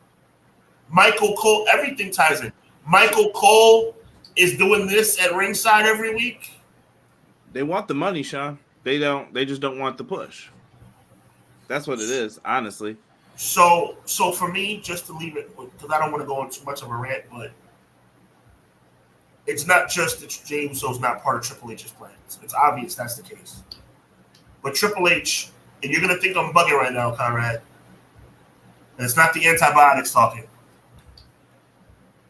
Michael Cole, everything ties in. Michael Cole is doing this at ringside every week. They want the money, Sean. They just don't want the push. That's what it is, honestly. So for me, just to leave it, because I don't want to go on too much of a rant, but it's not just that Jey Uso's not part of Triple H's plans. It's obvious that's the case. But Triple H, and you're going to think I'm bugging right now, Conrad, and it's not the antibiotics talking.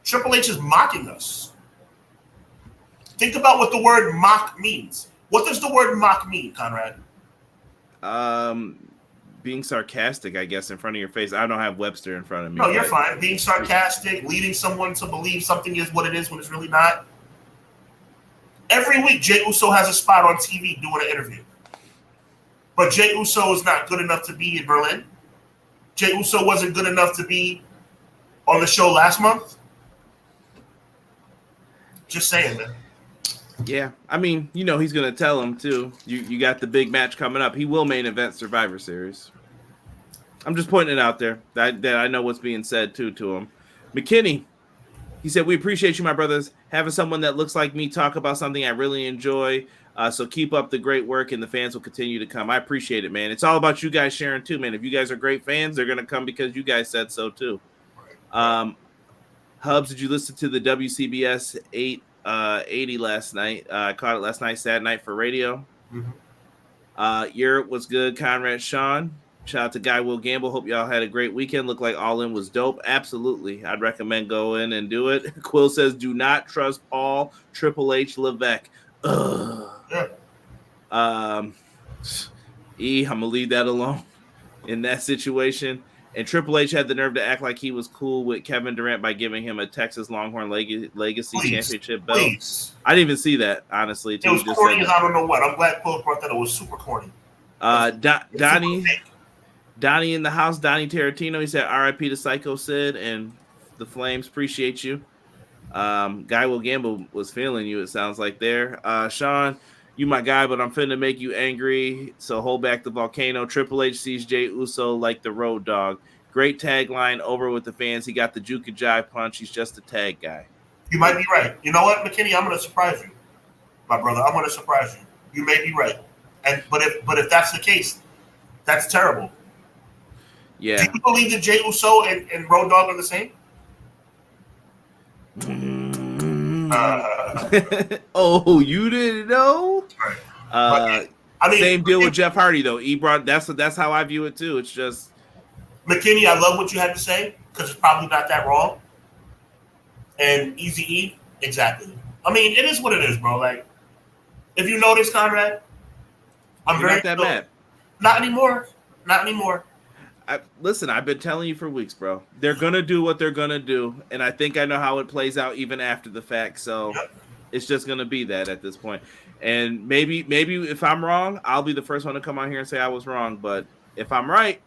Triple H is mocking us. Think about what the word mock means. What does the word mock mean, Conrad? Being sarcastic, I guess, in front of your face. I don't have Webster in front of me. No, you're fine. Being sarcastic, leading someone to believe something is what it is when it's really not. Every week, Jey Uso has a spot on TV doing an interview. But Jey Uso is not good enough to be in Berlin. Jey Uso wasn't good enough to be on the show last month. Just saying, man. Yeah, I mean, you know he's going to tell him, too. You got the big match coming up. He will main event Survivor Series. I'm just pointing it out there that I know what's being said, too, to him. McKinney, he said, we appreciate you, my brothers. Having someone that looks like me talk about something I really enjoy. So keep up the great work, and the fans will continue to come. I appreciate it, man. It's all about you guys sharing, too, man. If you guys are great fans, they're going to come because you guys said so, too. Hubs, did you listen to the WCBS 880 last night? I caught it last night, Saturday night for radio. Mm-hmm. Europe was good. Conrad, Sean. Shout out to Guy Will Gamble. Hope y'all had a great weekend. Looked like All In was dope. Absolutely. I'd recommend go in and do it. Quill says, do not trust Paul Triple H Levesque. Ugh. Yeah. I'm going to leave that alone in that situation. And Triple H had the nerve to act like he was cool with Kevin Durant by giving him a Texas Longhorn Legacy Championship belt. Please. I didn't even see that, honestly. It was corny as I don't know what. I'm glad Paul brought that. It was super corny. Donnie in the house, Donnie Tarantino, he said, RIP to Psycho Sid and the Flames. Appreciate you. Guy Will Gamble was feeling you, it sounds like there. Sean, you my guy, but I'm finna make you angry, so hold back the volcano. Triple H sees Jey Uso like the road dog. Great tagline, over with the fans. He got the juke and jive punch. He's just a tag guy. You might be right. You know what, McKinney? I'm going to surprise you, my brother. I'm going to surprise you. You may be right. But if that's the case, that's terrible. Yeah. Do you believe that Jey Uso and Road Dogg are the same? Oh, you didn't know? Right. Same deal with Jeff Hardy though. That's how I view it too. It's just McKinney. I love what you had to say because it's probably not that wrong. And Eazy-E, exactly. I mean, it is what it is, bro. Like, if you notice, Conrad, I'm You're very not that mad. Not anymore. Not anymore. Listen, I've been telling you for weeks, bro. They're gonna do what they're gonna do, and I think I know how it plays out even after the fact. So it's just gonna be that at this point. And maybe if I'm wrong, I'll be the first one to come on here and say I was wrong. But if I'm right,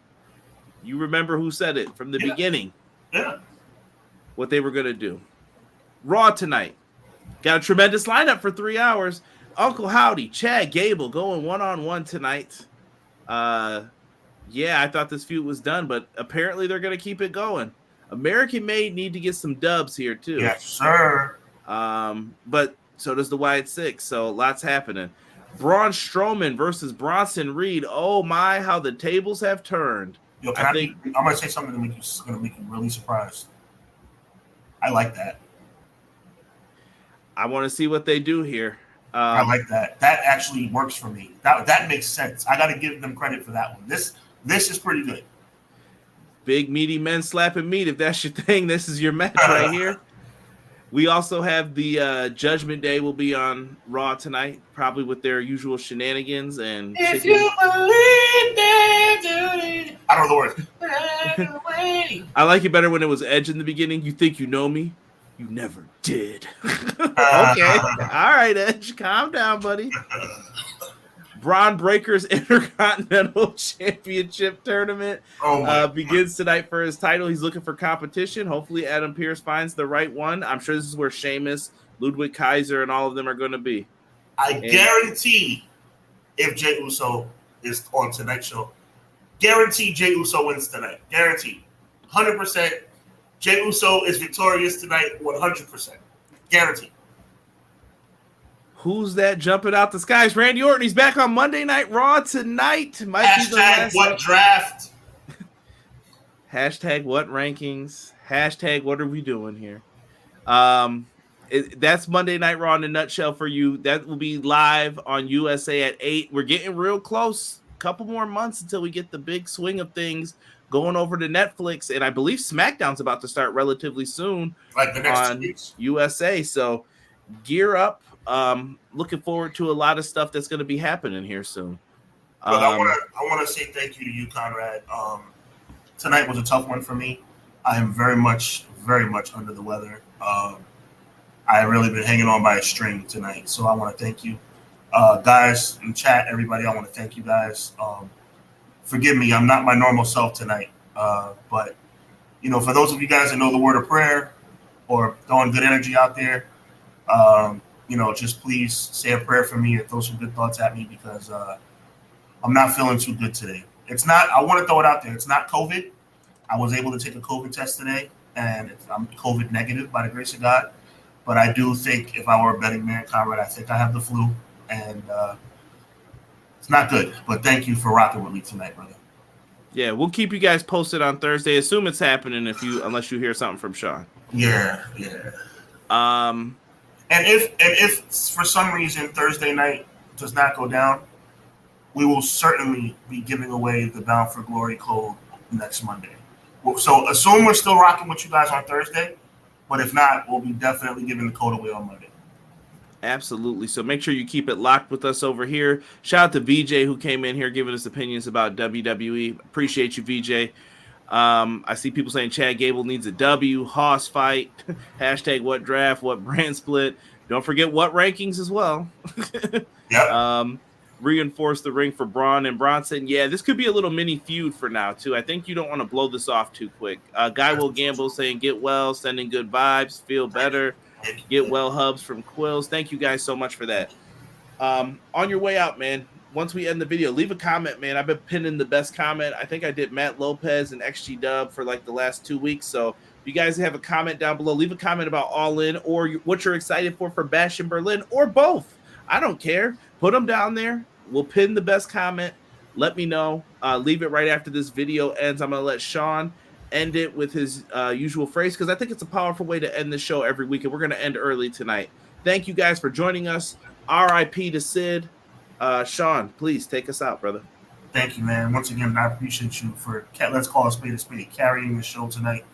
you remember who said it from the beginning. Yeah. What they were gonna do. Raw tonight. Got a tremendous lineup for 3 hours. Uncle Howdy, Chad Gable going one-on-one tonight. Yeah, I thought this feud was done, but apparently they're going to keep it going. American Made need to get some dubs here, too. Yes, sir. But so does the Wyatt Six, so lots happening. Braun Strowman versus Bronson Reed. Oh, my, how the tables have turned. Yo, I'm going to say something that's going to make you really surprised. I like that. I want to see what they do here. I like that. That actually works for me. That makes sense. I got to give them credit for that one. This is pretty good. Big meaty men slapping meat. If that's your thing, this is your match right here. We also have the Judgment Day will be on Raw tonight, probably with their usual shenanigans and. If you believe that, I don't know the words. I like it better when it was Edge in the beginning. You think you know me? You never did. Okay. All right, Edge. Calm down, buddy. Braun Breaker's Intercontinental Championship Tournament begins tonight for his title. He's looking for competition. Hopefully Adam Pearce finds the right one. I'm sure this is where Sheamus, Ludwig Kaiser, and all of them are going to be. I guarantee if Jey Uso is on tonight's show, guarantee Jey Uso wins tonight. Guarantee. 100%. Jey Uso is victorious tonight, 100%. Guaranteed. Who's that jumping out the skies? Randy Orton. He's back on Monday Night Raw tonight. Might Hashtag what draft? Hashtag what rankings? Hashtag what are we doing here? That's Monday Night Raw in a nutshell for you. That will be live on USA at 8. We're getting real close. A couple more months until we get the big swing of things going over to Netflix. And I believe SmackDown's about to start relatively soon like the next on 2 weeks. USA. So gear up. Looking forward to a lot of stuff that's going to be happening here soon. But I want to say thank you to you, Conrad. Tonight was a tough one for me. I am very much under the weather. I really been hanging on by a string tonight, so I want to thank you, guys in chat. Everybody, I want to thank you guys. Forgive me, I'm not my normal self tonight, but for those of you guys that know the word of prayer or throwing good energy out there. Just please say a prayer for me and throw some good thoughts at me because I'm not feeling too good today. It's not, I want to throw it out there. It's not COVID. I was able to take a COVID test today and I'm COVID negative by the grace of God. But I do think if I were a betting man, Conrad, I think I have the flu and it's not good. But thank you for rocking with me tonight, brother. Yeah, we'll keep you guys posted on Thursday. Assume it's happening unless you hear something from Sean. Yeah. And if for some reason Thursday night does not go down, we will certainly be giving away the Bound for Glory code next Monday. So assume we're still rocking with you guys on Thursday, but if not, we'll be definitely giving the code away on Monday. Absolutely. So make sure you keep it locked with us over here. Shout out to VJ who came in here giving us opinions about WWE. Appreciate you, VJ. I see people saying Chad Gable needs a W, Hoss fight, hashtag what draft, what brand split. Don't forget what rankings as well. Yep. Reinforce the ring for Braun and Bronson. Yeah, this could be a little mini feud for now, too. I think you don't want to blow this off too quick. Guy Will Gamble saying get well, sending good vibes, feel better. Get well hubs from Quills. Thank you guys so much for that. On your way out, man, once we end the video, leave a comment, man. I've been pinning the best comment. I think I did Matt Lopez and XG Dub for like the last 2 weeks. So if you guys have a comment down below, leave a comment about All In or what you're excited for Bash in Berlin or both. I don't care. Put them down there. We'll pin the best comment. Let me know. Leave it right after this video ends. I'm going to let Sean end it with his usual phrase because I think it's a powerful way to end the show every week, and we're going to end early tonight. Thank you guys for joining us. RIP to Sid. Sean, please take us out, brother. Thank you, man. Once again, I appreciate you for, let's call a spade, carrying the show tonight.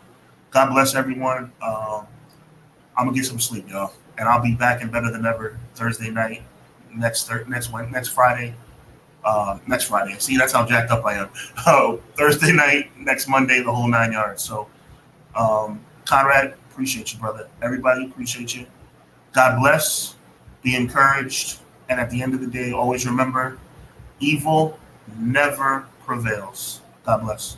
God bless everyone. I'm going to get some sleep, y'all. And I'll be back and better than ever Thursday night, next Friday. Next Friday. See, that's how jacked up I am. Thursday night, next Monday, the whole 9 yards. So, Conrad, appreciate you, brother. Everybody, appreciate you. God bless. Be encouraged. And at the end of the day, always remember, evil never prevails. God bless.